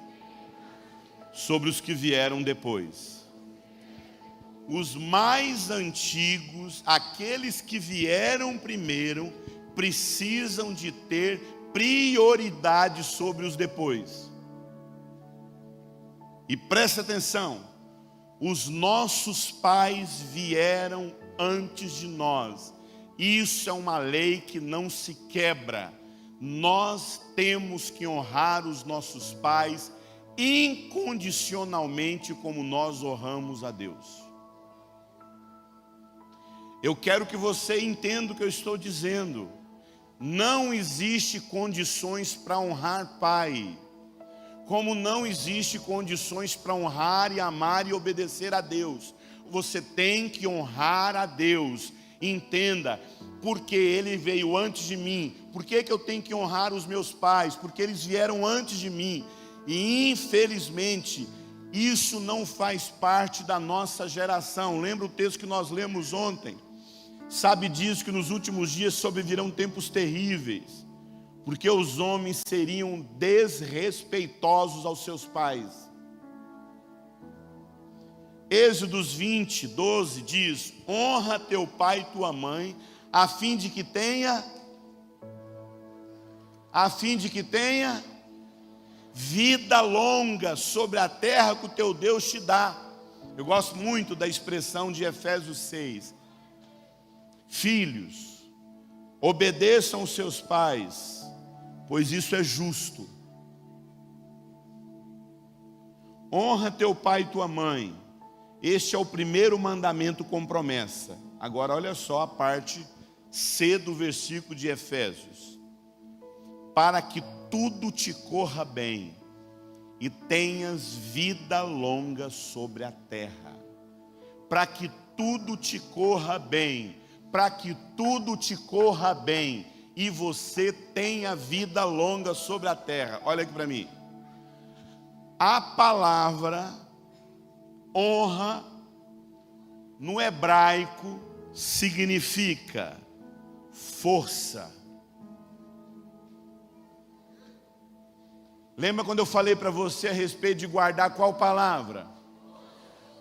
sobre os que vieram depois. Os mais antigos, aqueles que vieram primeiro, precisam de ter prioridade sobre os depois. E preste atenção, os nossos pais vieram antes de nós. Isso é uma lei que não se quebra. Nós temos que honrar os nossos pais incondicionalmente como nós honramos a Deus. Eu quero que você entenda o que eu estou dizendo. Não existe condições para honrar pai, como não existe condições para honrar e amar e obedecer a Deus. Você tem que honrar a Deus. Entenda, porque Ele veio antes de mim. Por que eu tenho que honrar os meus pais? Porque eles vieram antes de mim. E infelizmente, isso não faz parte da nossa geração. Lembra o texto que nós lemos ontem? Sabe disso que nos últimos dias sobrevirão tempos terríveis, porque os homens seriam desrespeitosos aos seus pais. Êxodos 20, 12 diz: honra teu pai e tua mãe, a fim de que tenha vida longa sobre a terra que o teu Deus te dá. Eu gosto muito da expressão de Efésios 6. Filhos, obedeçam aos seus pais, pois isso é justo. Honra teu pai e tua mãe. Este é o primeiro mandamento com promessa. Agora olha só a parte C do versículo de Efésios. Para que tudo te corra bem e tenhas vida longa sobre a terra. Para que tudo te corra bem. Para que tudo te corra bem e você tenha vida longa sobre a terra. Olha aqui para mim. A palavra honra no hebraico significa força, Lembra quando eu falei para você a respeito de guardar qual palavra?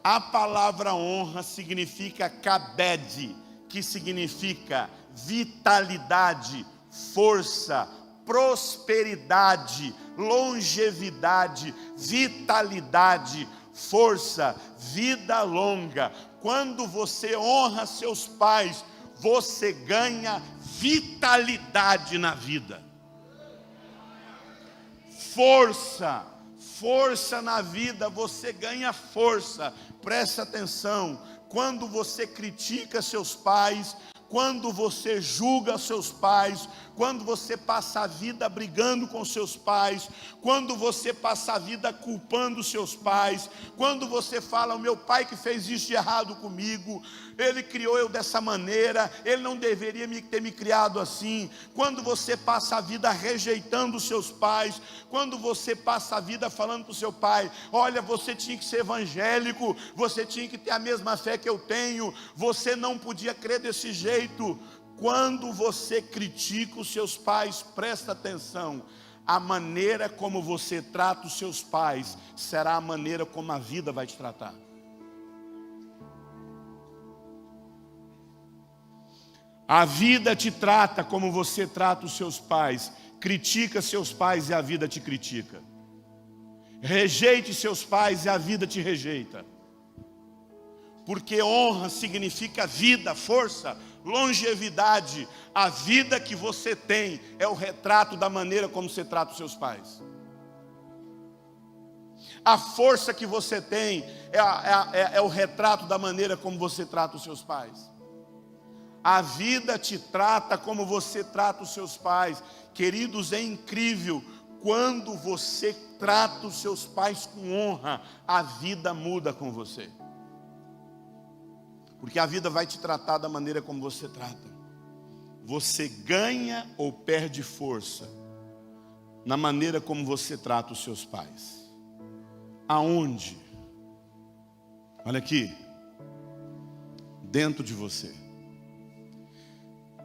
A palavra honra significa kabed, que significa vitalidade, força, prosperidade, longevidade, vitalidade, força, vida longa. Quando você honra seus pais, você ganha vitalidade na vida. Força na vida, você ganha força. Presta atenção, quando você critica seus pais, quando você julga seus pais, quando você passa a vida brigando com seus pais, quando você passa a vida culpando seus pais, quando você fala, o meu pai que fez isso de errado comigo, ele criou eu dessa maneira, ele não deveria ter me criado assim. Quando você passa a vida rejeitando os seus pais, quando você passa a vida falando para o seu pai, olha, você tinha que ser evangélico, você tinha que ter a mesma fé que eu tenho, você não podia crer desse jeito. Quando você critica os seus pais, presta atenção, a maneira como você trata os seus pais será a maneira como a vida vai te tratar. A vida te trata como você trata os seus pais. Critica seus pais e a vida te critica. Rejeite seus pais e a vida te rejeita. Porque honra significa vida, força, longevidade. A vida que você tem é o retrato da maneira como você trata os seus pais. A força que você tem é o retrato da maneira como você trata os seus pais. A vida te trata como você trata os seus pais. Queridos, é incrível. Quando você trata os seus pais com honra, a vida muda com você. Porque a vida vai te tratar da maneira como você trata. Você ganha ou perde força na maneira como você trata os seus pais. Aonde? Olha aqui. Dentro de você.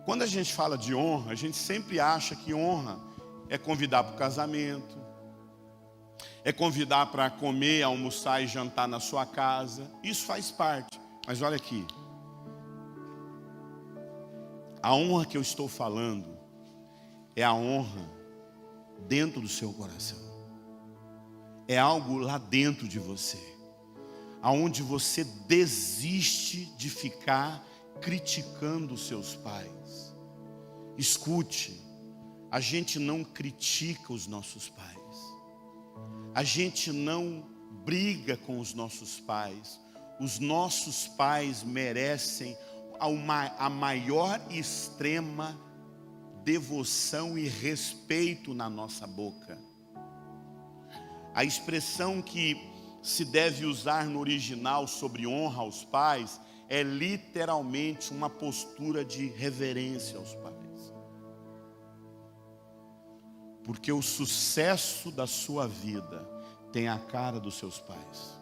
Quando a gente fala de honra, a gente sempre acha que honra é convidar para o casamento, é convidar para comer, almoçar e jantar na sua casa. Isso faz parte. Mas olha aqui, a honra que eu estou falando é a honra dentro do seu coração. É algo lá dentro de você, aonde você desiste de ficar criticando os seus pais. Escute, a gente não critica os nossos pais, a gente não briga com os nossos pais. Os nossos pais merecem a maior e extrema devoção e respeito na nossa boca. A expressão que se deve usar no original sobre honra aos pais é literalmente uma postura de reverência aos pais. Porque o sucesso da sua vida tem a cara dos seus pais.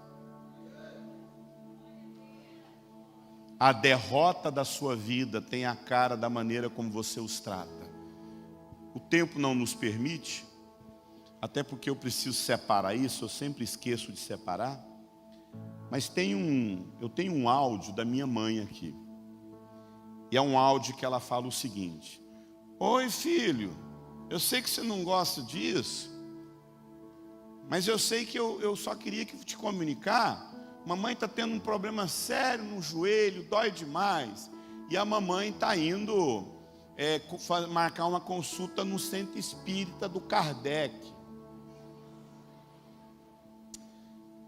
A derrota da sua vida tem a cara da maneira como você os trata. O tempo não nos permite, até porque eu preciso separar isso, eu sempre esqueço de separar. Mas eu tenho um áudio da minha mãe aqui. E é um áudio que ela fala o seguinte: oi filho, eu sei que você não gosta disso, mas eu sei que eu só queria te comunicar. Mamãe está tendo um problema sério no joelho, dói demais. E a mamãe está indo marcar uma consulta no centro espírita do Kardec.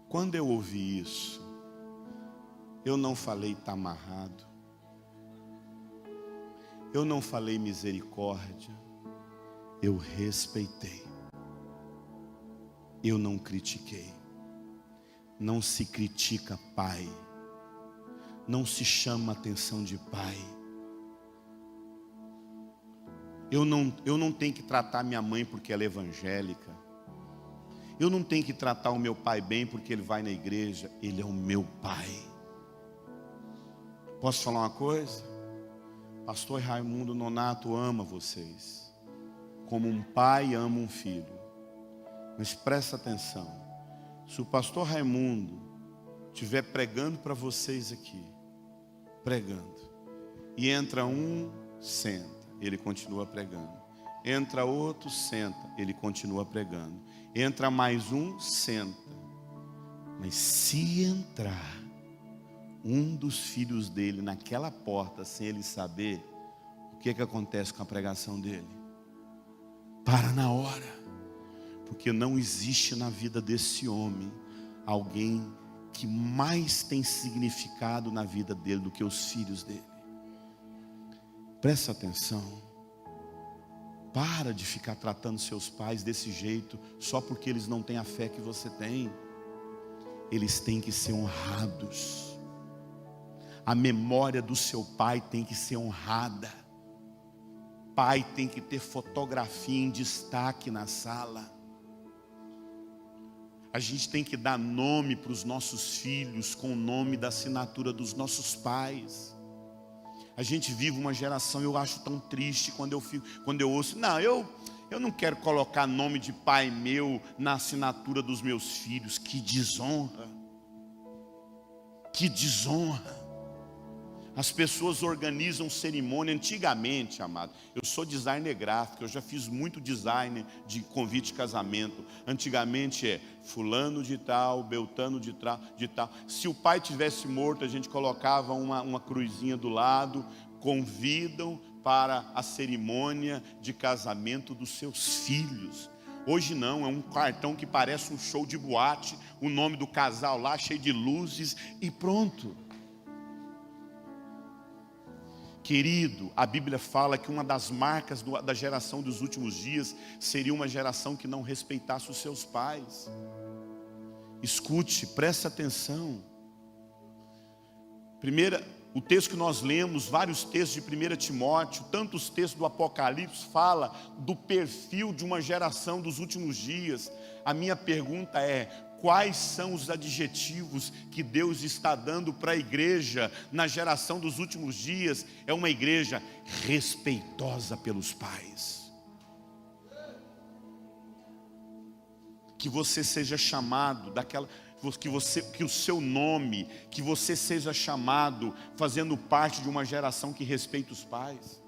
Quando eu ouvi isso, eu não falei está amarrado, eu não falei misericórdia, eu respeitei, eu não critiquei. Não se critica pai, não se chama atenção de pai. Eu não tenho que tratar minha mãe porque ela é evangélica. Eu não tenho que tratar o meu pai bem porque ele vai na igreja. Ele é o meu pai. Posso falar uma coisa? Pastor Raimundo Nonato ama vocês como um pai ama um filho. Mas presta atenção. Se o pastor Raimundo estiver pregando para vocês aqui, pregando, e entra um, senta, ele continua pregando. Entra outro, senta, ele continua pregando. Entra mais um, senta. Mas se entrar um dos filhos dele naquela porta sem ele saber, o que acontece com a pregação dele? Para na hora. Porque não existe na vida desse homem alguém que mais tem significado na vida dele do que os filhos dele. Presta atenção. Para de ficar tratando seus pais desse jeito só porque eles não têm a fé que você tem. Eles têm que ser honrados. A memória do seu pai tem que ser honrada. Pai tem que ter fotografia em destaque na sala. A gente tem que dar nome para os nossos filhos com o nome da assinatura dos nossos pais. A gente vive uma geração, eu acho tão triste quando eu ouço, não, eu não quero colocar nome de pai meu na assinatura dos meus filhos. Que desonra. Que desonra. As pessoas organizam cerimônia antigamente, amado. Eu sou designer gráfico, eu já fiz muito design de convite de casamento. Antigamente fulano de tal, beltano de tal. Se o pai tivesse morto, a gente colocava uma cruzinha do lado. Convidam para a cerimônia de casamento dos seus filhos. Hoje não, é um cartão que parece um show de boate, o nome do casal lá cheio de luzes e pronto. Querido, a Bíblia fala que uma das marcas da geração dos últimos dias seria uma geração que não respeitasse os seus pais. Escute, preste atenção. O texto que nós lemos, vários textos de 1 Timóteo, tantos textos do Apocalipse, fala do perfil de uma geração dos últimos dias. A minha pergunta é: quais são os adjetivos que Deus está dando para a igreja na geração dos últimos dias? É uma igreja respeitosa pelos pais. Que você seja chamado que o seu nome, que você seja chamado fazendo parte de uma geração que respeita os pais.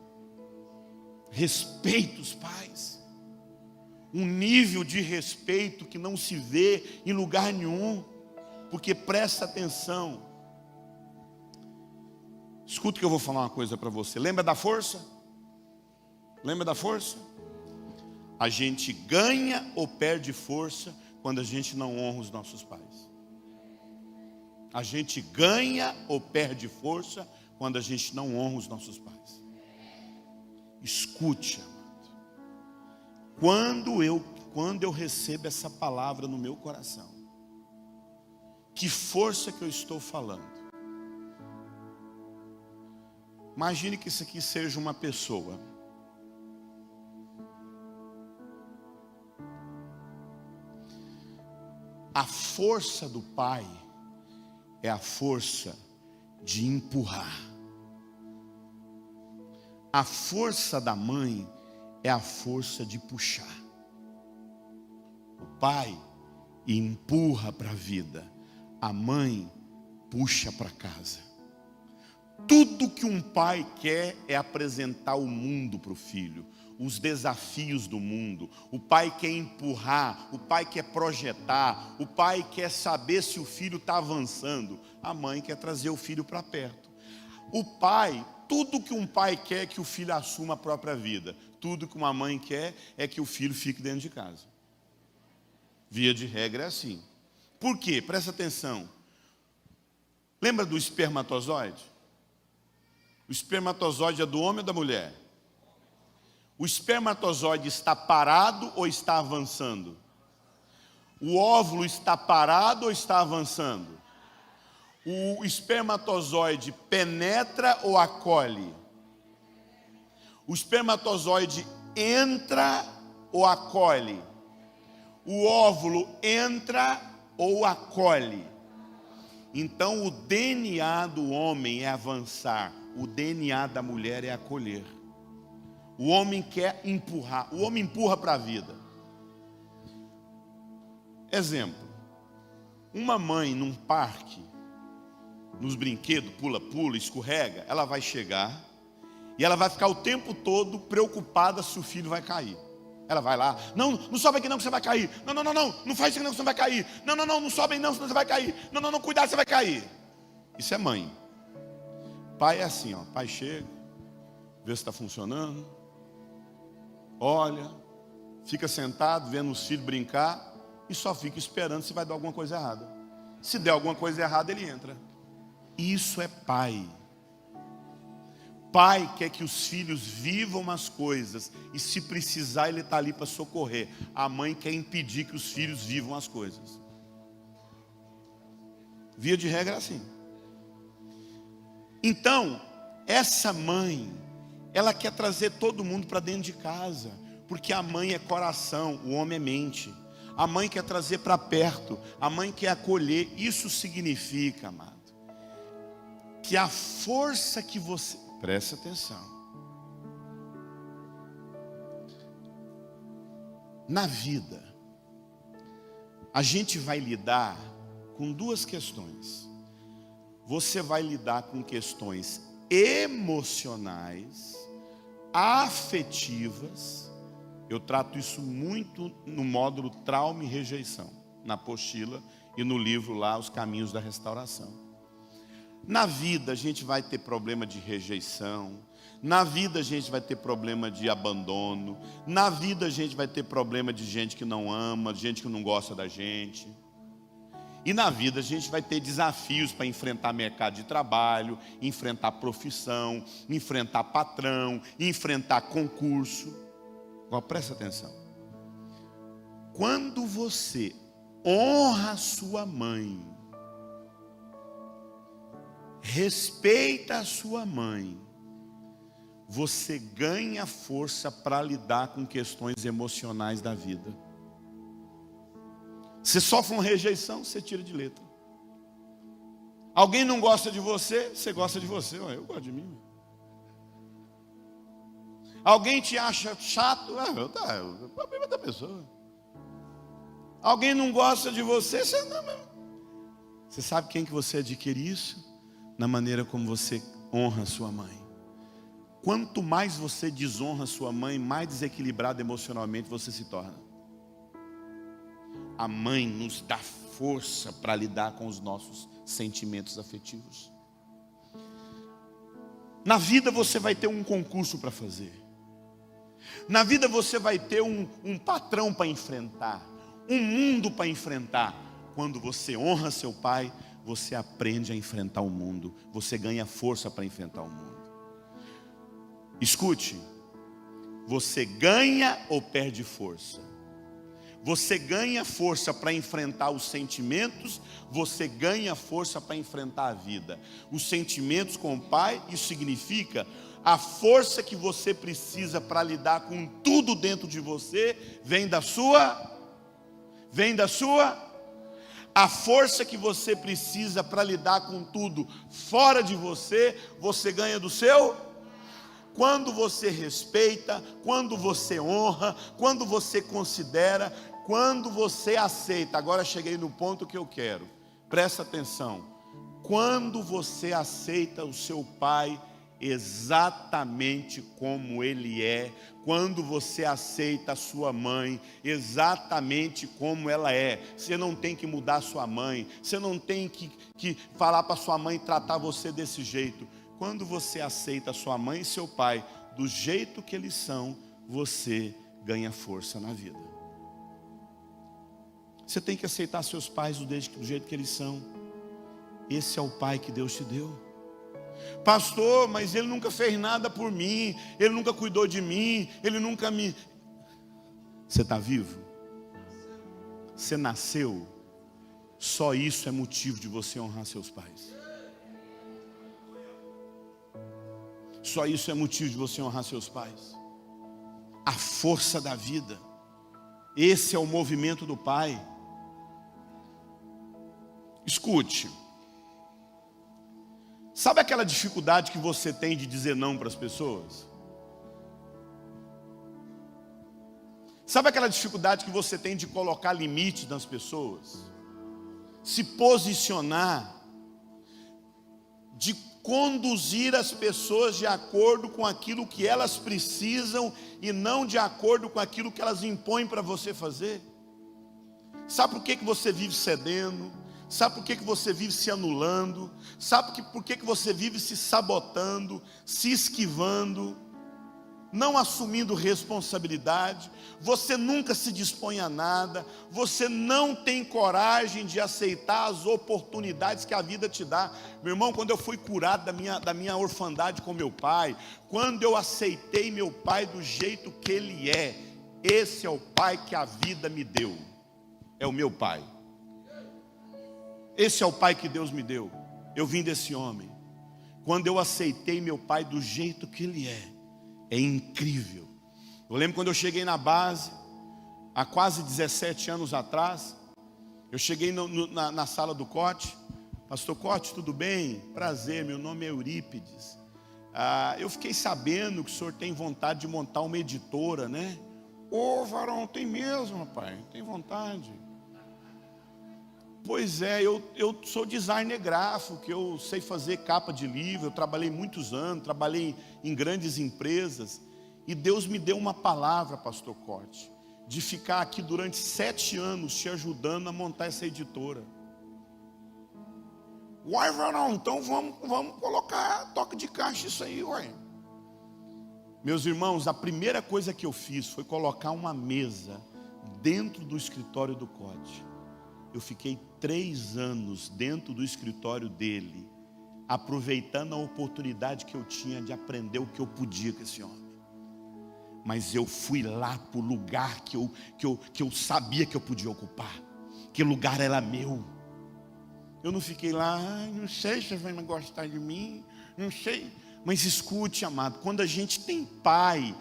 Respeita os pais. Um nível de respeito que não se vê em lugar nenhum. Porque presta atenção. Escuta que eu vou falar uma coisa para você. Lembra da força? Lembra da força? A gente ganha ou perde força quando a gente não honra os nossos pais. A gente ganha ou perde força quando a gente não honra os nossos pais. Escute, amado. Quando eu recebo essa palavra no meu coração, que força que eu estou falando? Imagine que isso aqui seja uma pessoa. A força do pai é a força de empurrar. A força da mãe é a força de puxar. O pai empurra para a vida, a mãe puxa para casa. Tudo que um pai quer é apresentar o mundo para o filho, os desafios do mundo. O pai quer empurrar, o pai quer projetar, o pai quer saber se o filho está avançando. A mãe quer trazer o filho para perto. O pai, tudo que um pai quer é que o filho assuma a própria vida. Tudo que uma mãe quer é que o filho fique dentro de casa. Via de regra é assim. Por quê? Presta atenção. Lembra do espermatozoide? O espermatozoide é do homem ou da mulher? O espermatozoide está parado ou está avançando? O óvulo está parado ou está avançando? O espermatozoide penetra ou acolhe? O espermatozoide entra ou acolhe? O óvulo entra ou acolhe? Então o DNA do homem é avançar, o DNA da mulher é acolher. O homem quer empurrar, o homem empurra para a vida. Exemplo, uma mãe num parque, nos brinquedos, pula-pula, escorrega, ela vai chegar e ela vai ficar o tempo todo preocupada se o filho vai cair. Ela vai lá, não, não sobe aqui não que você vai cair. Não, não, não, não, não faz isso aqui não que você vai cair. Não, não, não, não sobe aí não senão você vai cair. Não, não, não, cuidado, você vai cair. Isso é mãe. Pai é assim, ó, pai chega, vê se está funcionando, olha, fica sentado vendo os filhos brincar e só fica esperando se vai dar alguma coisa errada. Se der alguma coisa errada, ele entra. Isso é pai. Pai quer que os filhos vivam as coisas e se precisar ele está ali para socorrer. A mãe quer impedir que os filhos vivam as coisas. Via de regra é assim. Então, essa mãe, ela quer trazer todo mundo para dentro de casa, porque a mãe é coração, o homem é mente. A mãe quer trazer para perto, a mãe quer acolher. Isso significa, amado, que a força que você... Presta atenção. Na vida, a gente vai lidar com duas questões. Você vai lidar com questões emocionais, afetivas. Eu trato isso muito no módulo Trauma e Rejeição, na apostila e no livro lá, Os Caminhos da Restauração. Na vida a gente vai ter problema de rejeição, na vida a gente vai ter problema de abandono, na vida a gente vai ter problema de gente que não ama, de gente que não gosta da gente. E na vida a gente vai ter desafios para enfrentar mercado de trabalho, enfrentar profissão, enfrentar patrão, enfrentar concurso. Agora presta atenção. Quando você honra sua mãe, respeita a sua mãe, você ganha força para lidar com questões emocionais da vida. Você sofre uma rejeição, você tira de letra. Alguém não gosta de você, você gosta de você. Eu gosto de mim. Alguém te acha chato, é o problema da pessoa. Alguém não gosta de você, você não. Você sabe quem que você adquire isso? Na maneira como você honra sua mãe. Quanto mais você desonra sua mãe, mais desequilibrado emocionalmente você se torna. A mãe nos dá força para lidar com os nossos sentimentos afetivos. Na vida você vai ter um concurso para fazer. Na vida você vai ter um patrão para enfrentar, um mundo para enfrentar. Quando você honra seu pai, você aprende a enfrentar o mundo. Você ganha força para enfrentar o mundo. Escute. Você ganha ou perde força? Você ganha força para enfrentar os sentimentos. Você ganha força para enfrentar a vida. Os sentimentos com o pai, isso significa a força que você precisa para lidar com tudo dentro de você. Vem da sua. A força que você precisa para lidar com tudo fora de você, você ganha do seu. Quando você respeita, quando você honra, quando você considera, quando você aceita. Agora cheguei no ponto que eu quero. Presta atenção. Quando você aceita o seu pai exatamente como ele é, quando você aceita a sua mãe exatamente como ela é, você não tem que mudar a sua mãe, você não tem que falar para sua mãe tratar você desse jeito. Quando você aceita a sua mãe e seu pai do jeito que eles são, você ganha força na vida. Você tem que aceitar seus pais do jeito que eles são. Esse é o pai que Deus te deu. Pastor, mas ele nunca fez nada por mim, ele nunca cuidou de mim, ele nunca me... Você está vivo? Você nasceu? Só isso é motivo de você honrar seus pais. Só isso é motivo de você honrar seus pais. A força da vida. Esse é o movimento do pai. Escute. Sabe aquela dificuldade que você tem de dizer não para as pessoas? Sabe aquela dificuldade que você tem de colocar limite nas pessoas? Se posicionar, de conduzir as pessoas de acordo com aquilo que elas precisam e não de acordo com aquilo que elas impõem para você fazer. Sabe por que você vive cedendo? Sabe por que você vive se anulando? Sabe por que você vive se sabotando, se esquivando, não assumindo responsabilidade? Você nunca se dispõe a nada, você não tem coragem de aceitar as oportunidades que a vida te dá. Meu irmão, quando eu fui curado da minha orfandade com meu pai, quando eu aceitei meu pai do jeito que ele é, esse é o pai que a vida me deu, é o meu pai. Esse é o pai que Deus me deu. Eu vim desse homem. Quando eu aceitei meu pai do jeito que ele é incrível. Eu lembro quando eu cheguei na base, há quase 17 anos atrás, eu cheguei na sala do Cote. Pastor Cote, tudo bem? Prazer, meu nome é Eurípides. Eu fiquei sabendo que o senhor tem vontade de montar uma editora, né? Ô, varão, tem mesmo, rapaz, tem vontade. Pois é, eu sou designer gráfico, que eu sei fazer capa de livro, eu trabalhei muitos anos, trabalhei em grandes empresas, e Deus me deu uma palavra, pastor Corte, de ficar aqui durante 7 anos te ajudando a montar essa editora. Uai, varão, então vamos colocar toque de caixa isso aí, uai. Meus irmãos, a primeira coisa que eu fiz foi colocar uma mesa dentro do escritório do Cote. Eu fiquei 3 anos dentro do escritório dele, aproveitando a oportunidade que eu tinha de aprender o que eu podia com esse homem. Mas eu fui lá para o lugar que eu sabia que eu podia ocupar. Que lugar era meu. Eu não fiquei lá, não sei se você vai gostar de mim, não sei. Mas escute, amado, quando a gente tem pai,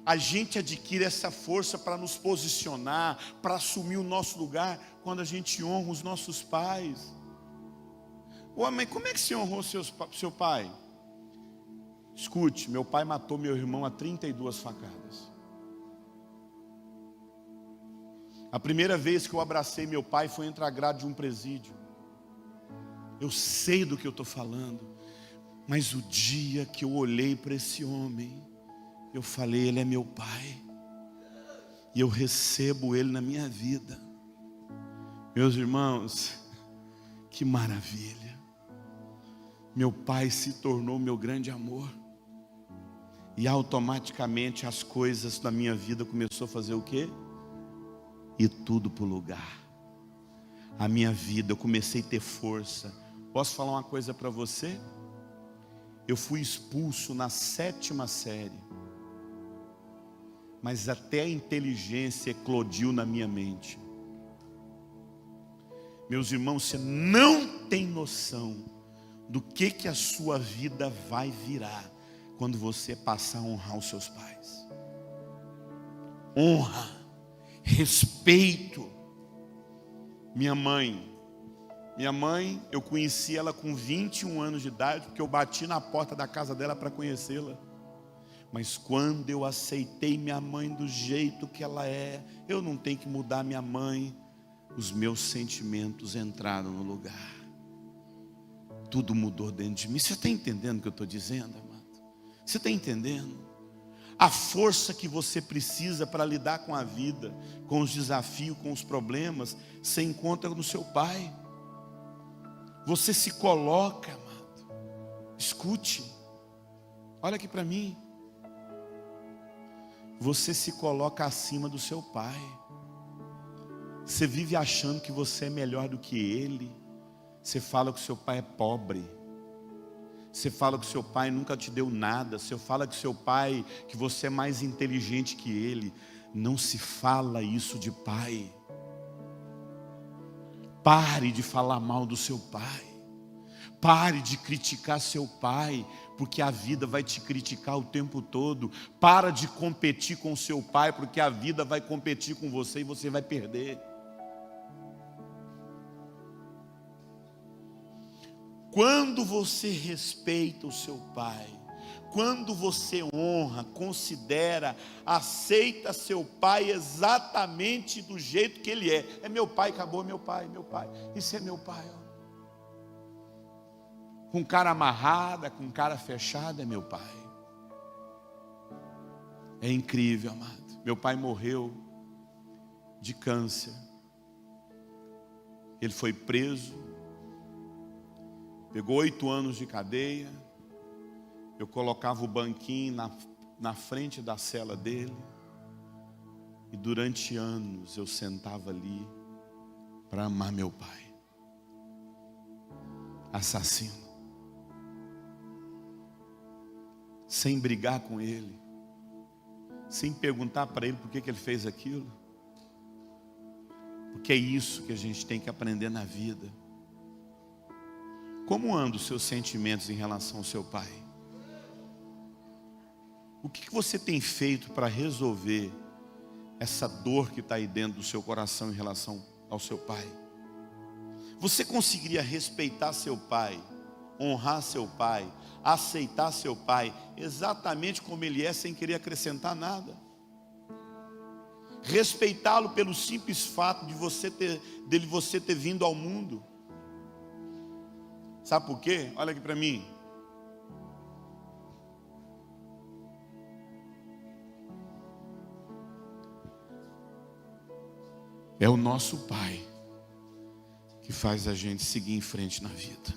a gente adquire essa força para nos posicionar, para assumir o nosso lugar, quando a gente honra os nossos pais. Ô, mãe, como é que você honrou seu pai? Escute, meu pai matou meu irmão a 32 facadas. A primeira vez que eu abracei meu pai foi entre a grade de um presídio. Eu sei do que eu estou falando, mas o dia que eu olhei para esse homem, eu falei, ele é meu pai, e eu recebo ele na minha vida. Meus irmãos, que maravilha. Meu pai se tornou meu grande amor. E automaticamente as coisas da minha vida começou a fazer o quê? Ir tudo para o lugar. A minha vida, eu comecei a ter força. Posso falar uma coisa para você? Eu fui expulso na 7ª série. Mas até a inteligência eclodiu na minha mente. Meus irmãos, você não tem noção do que a sua vida vai virar quando você passar a honrar os seus pais. Honra, respeito. Minha mãe, eu conheci ela com 21 anos de idade, porque eu bati na porta da casa dela para conhecê-la. Mas quando eu aceitei minha mãe do jeito que ela é, eu não tenho que mudar minha mãe, os meus sentimentos entraram no lugar. Tudo mudou dentro de mim. Você está entendendo o que eu estou dizendo, amado? Você está entendendo? A força que você precisa para lidar com a vida, com os desafios, com os problemas, você encontra no seu pai. Você se coloca, amado. Escute. Olha aqui para mim. Você se coloca acima do seu pai. Você vive achando que você é melhor do que ele. Você fala que seu pai é pobre. Você fala que seu pai nunca te deu nada. Você fala que seu pai, que você é mais inteligente que ele. Não se fala isso de pai. Pare de falar mal do seu pai. Pare de criticar seu pai, porque a vida vai te criticar o tempo todo. Para de competir com seu pai, porque a vida vai competir com você e você vai perder. Quando você respeita o seu pai, Quando você honra, considera, aceita seu pai exatamente do jeito que ele é. É meu pai, acabou, meu pai. Isso é meu pai, ó. Com cara amarrada, com cara fechada, é meu pai. É incrível, amado. Meu pai morreu de câncer. Ele foi preso, pegou 8 anos de cadeia. Eu colocava o banquinho na frente da cela dele, e durante anos eu sentava ali para amar meu pai. Assassino. Sem brigar com ele, sem perguntar para ele por que ele fez aquilo. Porque é isso que a gente tem que aprender na vida. Como andam os seus sentimentos em relação ao seu pai? O que você tem feito para resolver essa dor que está aí dentro do seu coração em relação ao seu pai? Você conseguiria respeitar seu pai, honrar seu pai, aceitar seu pai exatamente como ele é, sem querer acrescentar nada? Respeitá-lo pelo simples fato de você ter vindo ao mundo. Sabe por quê? Olha aqui para mim. É o nosso pai que faz a gente seguir em frente na vida.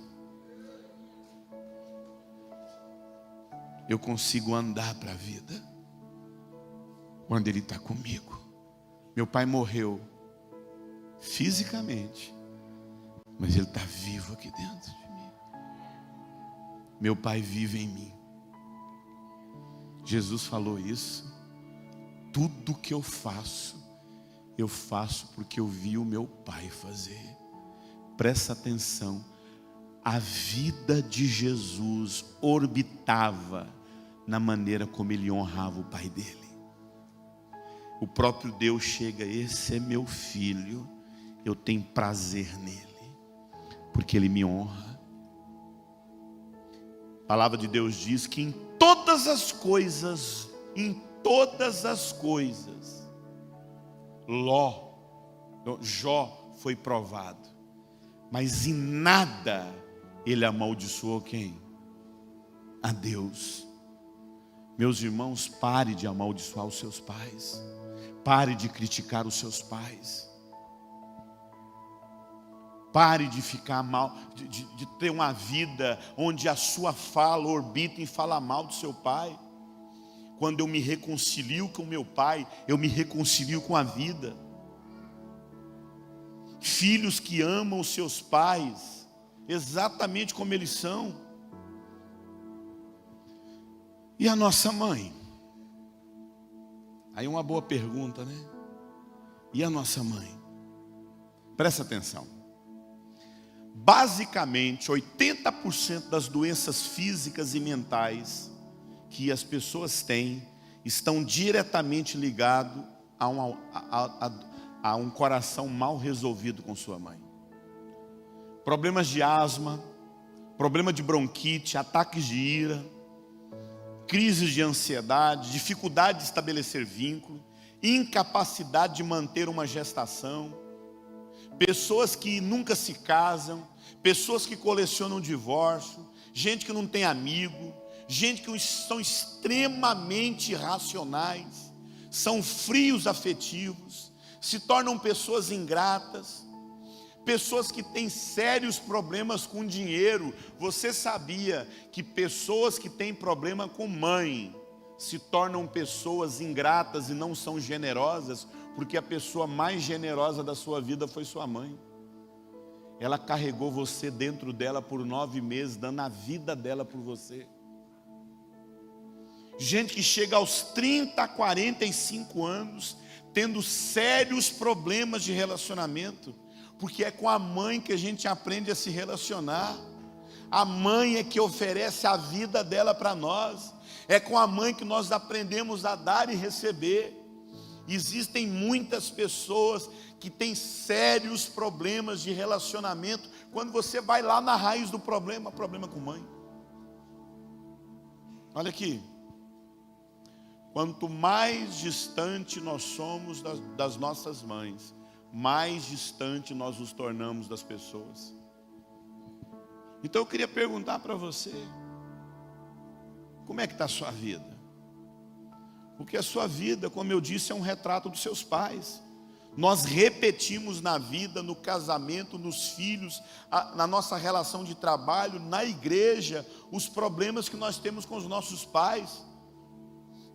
Eu consigo andar para a vida quando ele está comigo. Meu pai morreu fisicamente, mas ele está vivo aqui dentro de mim. Meu pai vive em mim. Jesus falou isso. Tudo que eu faço porque eu vi o meu pai fazer. Presta atenção. A vida de Jesus orbitava na maneira como ele honrava o pai dele. O próprio Deus chega: esse é meu filho, eu tenho prazer nele, porque ele me honra. A palavra de Deus diz que em todas as coisas, Jó foi provado, mas em nada ele amaldiçoou quem? A Deus. Meus irmãos, pare de amaldiçoar os seus pais. Pare de criticar os seus pais. Pare de ficar mal, de ter uma vida onde a sua fala orbita em falar mal do seu pai. Quando eu me reconcilio com meu pai, eu me reconcilio com a vida. Filhos que amam os seus pais exatamente como eles são. E a nossa mãe? Aí uma boa pergunta, né? E a nossa mãe? Presta atenção. Basicamente, 80% das doenças físicas e mentais que as pessoas têm estão diretamente ligados a um coração mal resolvido com sua mãe. Problemas de asma, problema de bronquite, ataques de ira, crises de ansiedade, dificuldade de estabelecer vínculo, incapacidade de manter uma gestação, pessoas que nunca se casam, pessoas que colecionam divórcio, gente que não tem amigo, gente que são extremamente irracionais, são frios afetivos, se tornam pessoas ingratas, pessoas que têm sérios problemas com dinheiro. Você sabia que pessoas que têm problema com mãe se tornam pessoas ingratas e não são generosas, porque a pessoa mais generosa da sua vida foi sua mãe. Ela carregou você dentro dela por 9 meses, dando a vida dela por você. Gente que chega aos 30, 45 anos, tendo sérios problemas de relacionamento, porque é com a mãe que a gente aprende a se relacionar. A mãe é que oferece a vida dela para nós. É com a mãe que nós aprendemos a dar e receber. Existem muitas pessoas que têm sérios problemas de relacionamento. Quando você vai lá na raiz do problema, problema com mãe. Olha aqui. Quanto mais distante nós somos das nossas mães, mais distante nós nos tornamos das pessoas. Então eu queria perguntar para você, como é que está a sua vida? Porque a sua vida, como eu disse, é um retrato dos seus pais. Nós repetimos na vida, no casamento, nos filhos, na nossa relação de trabalho, na igreja, os problemas que nós temos com os nossos pais.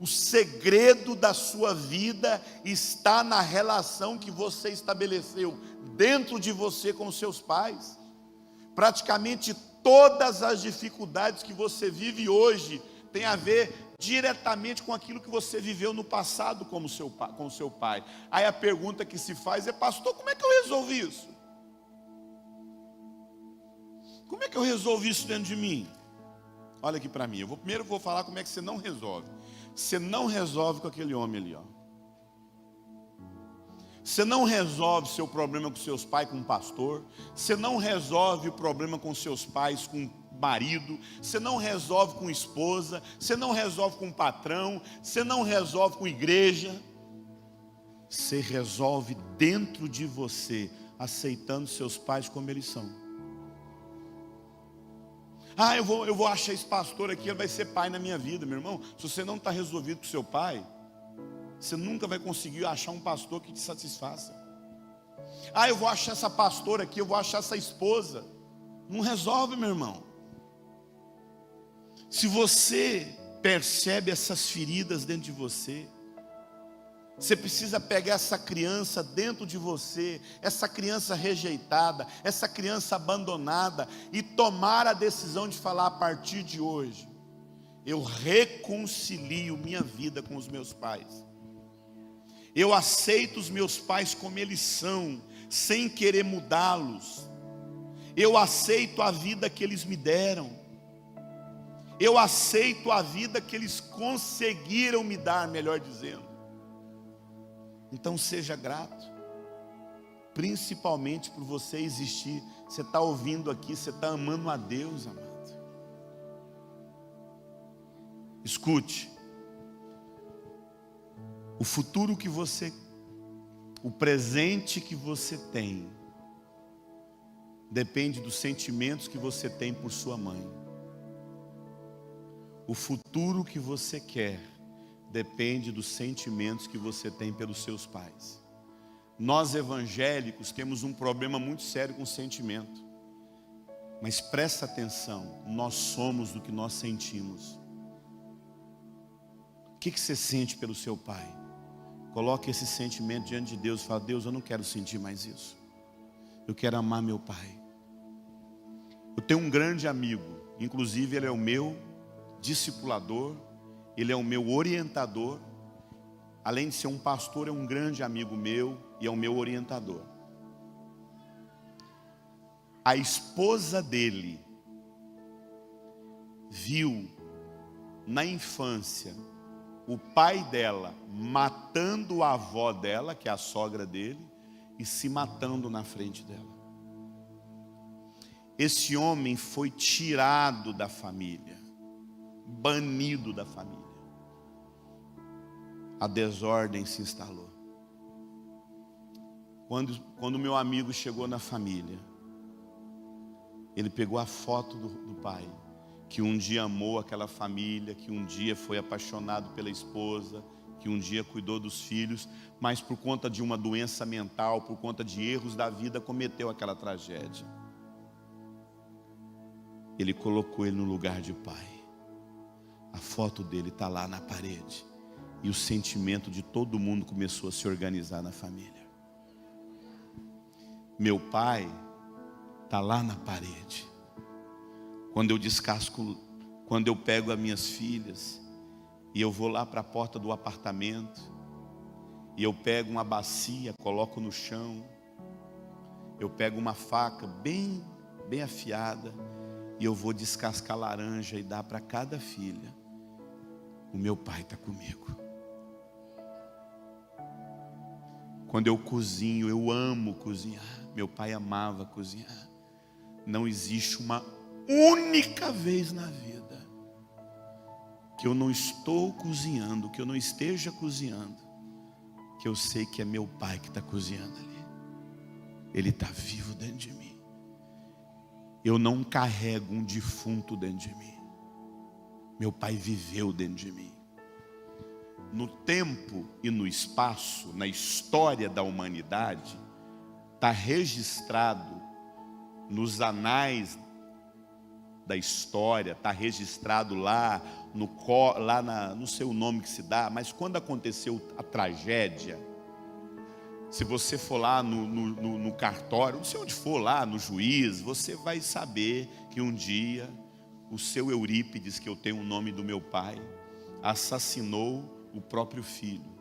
O segredo da sua vida está na relação que você estabeleceu dentro de você com os seus pais. Praticamente todas as dificuldades que você vive hoje têm a ver diretamente com aquilo que você viveu no passado com o seu pai. Aí a pergunta que se faz é: pastor, como é que eu resolvi isso? Como é que eu resolvi isso dentro de mim? Olha aqui para mim, primeiro vou falar como é que você não resolve. Você não resolve com aquele homem ali, ó. Você não resolve seu problema com seus pais com um pastor. Você não resolve o problema com seus pais com marido. Você não resolve com esposa. Você não resolve com patrão. Você não resolve com igreja. Você resolve dentro de você, aceitando seus pais como eles são. Ah, eu vou achar esse pastor aqui, ele vai ser pai na minha vida, meu irmão. Se você não está resolvido com seu pai, você nunca vai conseguir achar um pastor que te satisfaça. Ah, eu vou achar essa pastora aqui, eu vou achar essa esposa. Não resolve, meu irmão. Se você percebe essas feridas dentro de você, você precisa pegar essa criança dentro de você, essa criança rejeitada, essa criança abandonada, e tomar a decisão de falar: a partir de hoje, eu reconcilio minha vida com os meus pais. Eu aceito os meus pais como eles são, sem querer mudá-los. Eu aceito a vida que eles me deram. Eu aceito a vida que eles conseguiram me dar, melhor dizendo. Então seja grato, principalmente por você existir. Você está ouvindo aqui, você está amando a Deus, amado. Escute, o futuro que você, o presente que você tem, depende dos sentimentos que você tem por sua mãe. O futuro que você quer depende dos sentimentos que você tem pelos seus pais. Nós evangélicos temos um problema muito sério com sentimento. Mas presta atenção, nós somos do que nós sentimos. O que você sente pelo seu pai? Coloque esse sentimento diante de Deus e fala: Deus, eu não quero sentir mais isso. Eu quero amar meu pai. Eu tenho um grande amigo, inclusive ele é o meu discipulador, ele é o meu orientador. Além de ser um pastor, é um grande amigo meu e é o meu orientador. A esposa dele viu na infância o pai dela matando a avó dela, que é a sogra dele, e se matando na frente dela. Esse homem foi tirado da família, banido da família. A desordem se instalou. Quando meu amigo chegou na família, ele pegou a foto do pai, que um dia amou aquela família, que um dia foi apaixonado pela esposa, que um dia cuidou dos filhos, mas por conta de uma doença mental, por conta de erros da vida, cometeu aquela tragédia. Ele colocou ele no lugar de pai. A foto dele está lá na parede. E o sentimento de todo mundo começou a se organizar na família. Meu pai está lá na parede. Quando eu descasco, quando eu pego as minhas filhas e eu vou lá para a porta do apartamento e eu pego uma bacia, coloco no chão, eu pego uma faca bem afiada e eu vou descascar laranja e dar para cada filha. O meu pai está comigo. Quando eu cozinho, eu amo cozinhar. Meu pai amava cozinhar. Não existe uma única vez na vida que eu não estou cozinhando, que eu não esteja cozinhando, que eu sei que é meu Pai que está cozinhando ali. Ele está vivo dentro de mim. Eu não carrego um defunto dentro de mim. Meu Pai viveu dentro de mim. No tempo e no espaço, na história da humanidade, está registrado nos anais da história, está registrado lá, não sei o nome que se dá, mas quando aconteceu a tragédia, se você for lá no cartório, não sei onde for lá, no juiz, você vai saber que um dia o seu Eurípides, que eu tenho o nome do meu pai, assassinou o próprio filho.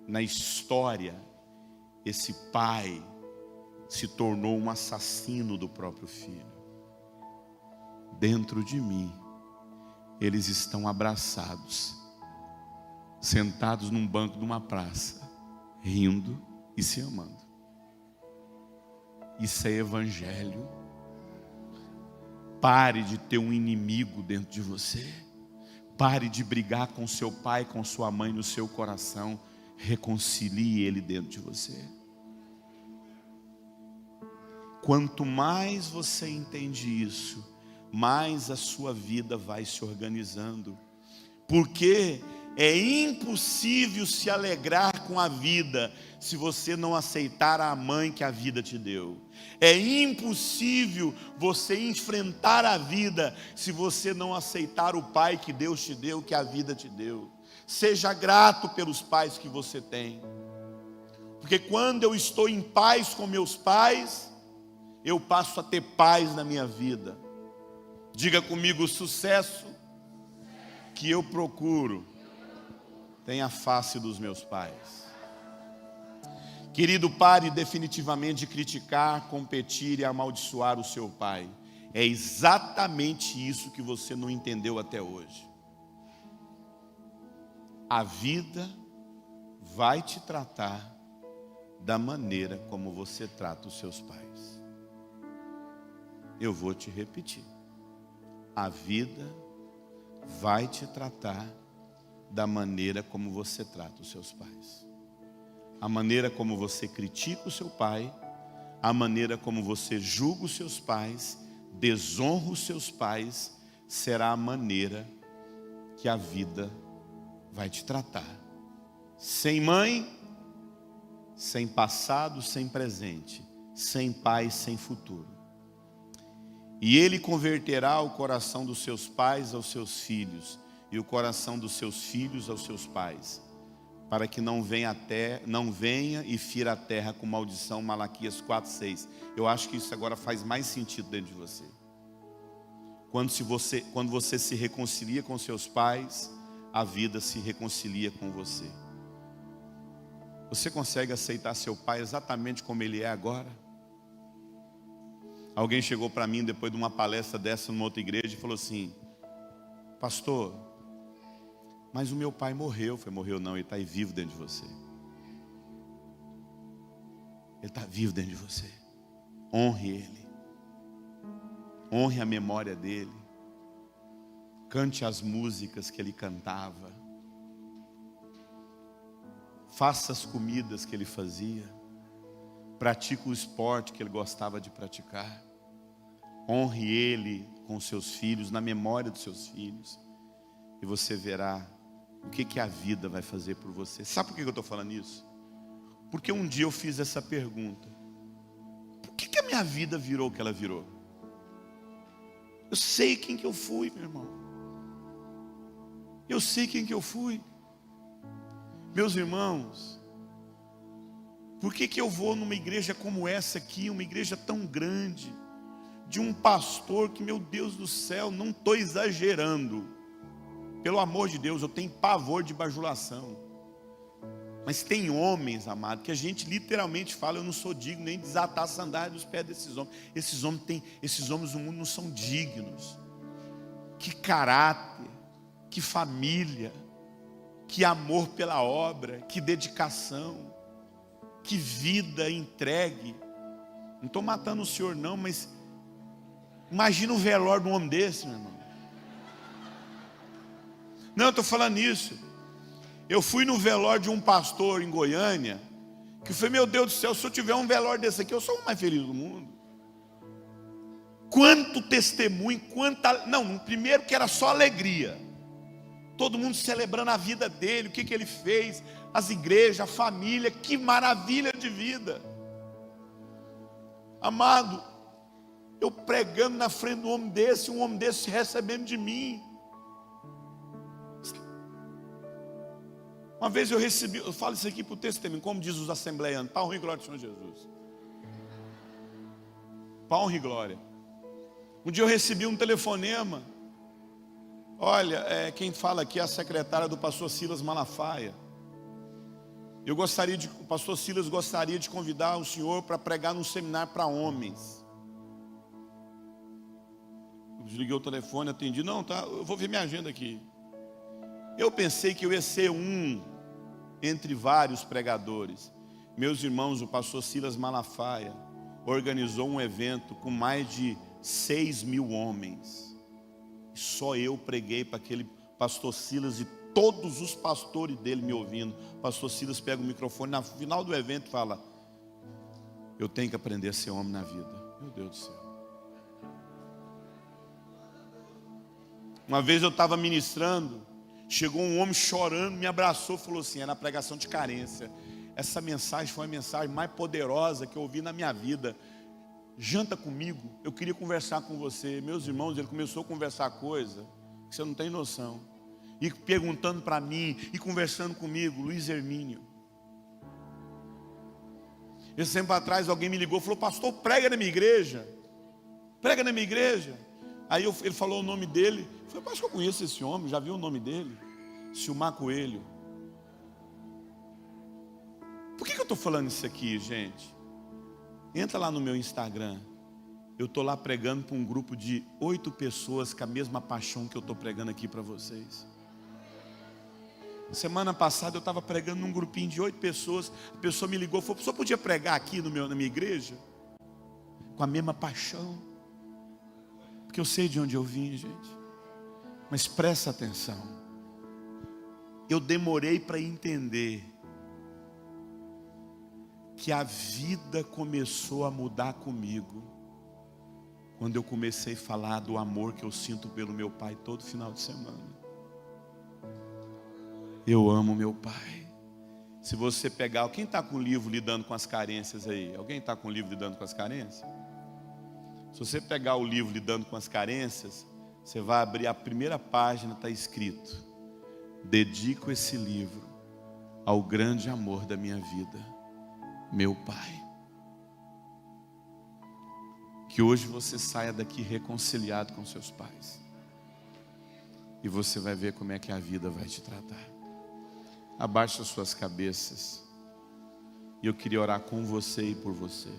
Na história, esse pai se tornou um assassino do próprio filho. Dentro de mim, eles estão abraçados, sentados num banco de uma praça, rindo e se amando. Isso é evangelho. Pare de ter um inimigo dentro de você. Pare de brigar com seu pai, com sua mãe no seu coração. Reconcilie ele dentro de você. Quanto mais você entende isso, mais a sua vida vai se organizando. Porque é impossível se alegrar com a vida se você não aceitar a mãe que a vida te deu. É impossível você enfrentar a vida se você não aceitar o pai que Deus te deu, que a vida te deu. Seja grato pelos pais que você tem. Porque quando eu estou em paz com meus pais, eu passo a ter paz na minha vida. Diga comigo: o sucesso que eu procuro tem a face dos meus pais. Querido, pare definitivamente de criticar, competir e amaldiçoar o seu pai. É exatamente isso que você não entendeu até hoje. A vida vai te tratar da maneira como você trata os seus pais. Eu vou te repetir. A vida vai te tratar da maneira como você trata os seus pais. A maneira como você critica o seu pai, a maneira como você julga os seus pais, desonra os seus pais, será a maneira que a vida vai te tratar. Sem mãe, sem passado, sem presente, sem pai, sem futuro. E ele converterá o coração dos seus pais aos seus filhos, e o coração dos seus filhos aos seus pais, para que não venha e fira a terra com maldição. Malaquias 4:6. Eu acho que isso agora faz mais sentido dentro de você. Quando você se reconcilia com seus pais, a vida se reconcilia com você. Você consegue aceitar seu pai exatamente como ele é agora? Alguém chegou para mim depois de uma palestra dessa numa outra igreja e falou assim: pastor, mas o meu pai morreu. Morreu não, ele está aí vivo dentro de você. Ele está vivo dentro de você. Honre ele. Honre a memória dele. Cante as músicas que ele cantava. Faça as comidas que ele fazia. Pratique o esporte que ele gostava de praticar. Honre ele com seus filhos, na memória dos seus filhos. E você verá o que a vida vai fazer por você. Sabe por que eu estou falando isso? Porque um dia eu fiz essa pergunta: por que a minha vida virou o que ela virou? Eu sei quem que eu fui, meu irmão. Eu sei quem que eu fui. Meus irmãos, por que eu vou numa igreja como essa aqui, uma igreja tão grande, de um pastor que, meu Deus do céu, não estou exagerando. Pelo amor de Deus, eu tenho pavor de bajulação. Mas tem homens, amado, que a gente literalmente fala: eu não sou digno nem de desatar a sandália dos pés desses homens. Esses homens do mundo não são dignos. Que caráter, que família, que amor pela obra, que dedicação, que vida entregue. Não estou matando o senhor não, mas imagina o velório de um homem desse, meu irmão. Não, eu estou falando isso. Eu fui no velório de um pastor em Goiânia, que foi, meu Deus do céu, se eu tiver um velório desse aqui, eu sou o mais feliz do mundo. Quanto testemunho, Não, primeiro que era só alegria. Todo mundo celebrando a vida dele, o que ele fez, as igrejas, a família, que maravilha de vida. Amado, eu pregando na frente de um homem desse recebendo de mim. Uma vez eu falo isso aqui para o testemunho, como diz os assembleianos, para honra e glória do Senhor Jesus. Para honra e glória. Um dia eu recebi um telefonema. Olha, quem fala aqui é a secretária do pastor Silas Malafaia. O pastor Silas gostaria de convidar o senhor para pregar num seminário para homens. Eu desliguei o telefone, atendi. Não, tá, eu vou ver minha agenda aqui. Eu pensei que eu ia ser um entre vários pregadores. Meus irmãos, o pastor Silas Malafaia organizou um evento com mais de 6.000 homens. Só eu preguei para aquele pastor Silas e todos os pastores dele me ouvindo. O pastor Silas pega o microfone no final do evento e fala: eu tenho que aprender a ser homem na vida. Meu Deus do céu. Uma vez eu estava ministrando, chegou um homem chorando, me abraçou, falou assim, era a pregação de carência. Essa mensagem foi a mensagem mais poderosa que eu ouvi na minha vida. Janta comigo, eu queria conversar com você. Meus irmãos, ele começou a conversar coisa que você não tem noção. E perguntando para mim, e conversando comigo, Luiz Hermínio. Esse tempo atrás alguém me ligou e falou: pastor, prega na minha igreja. Prega na minha igreja. Aí ele falou o nome dele. Eu falei: mas que eu conheço esse homem, já vi o nome dele. Silmar Coelho. Por que eu estou falando isso aqui, gente? Entra lá no meu Instagram. Eu estou lá pregando para um grupo de 8 pessoas com a mesma paixão que eu estou pregando aqui para vocês. Semana passada eu estava pregando num grupinho de 8 pessoas. A pessoa me ligou e falou: só podia pregar aqui na minha igreja? Com a mesma paixão. Porque eu sei de onde eu vim, gente. Mas presta atenção. Eu demorei para entender que a vida começou a mudar comigo quando eu comecei a falar do amor que eu sinto pelo meu pai todo final de semana. Eu amo meu pai. Se você pegar, quem está com o livro Lidando com as Carências aí? Alguém está com o livro Lidando com as Carências? Se você pegar o livro Lidando com as Carências, você vai abrir a primeira página, está escrito: dedico esse livro ao grande amor da minha vida, meu pai. Que hoje você saia daqui reconciliado com seus pais. E você vai ver como é que a vida vai te tratar. Abaixe as suas cabeças. E eu queria orar com você e por você.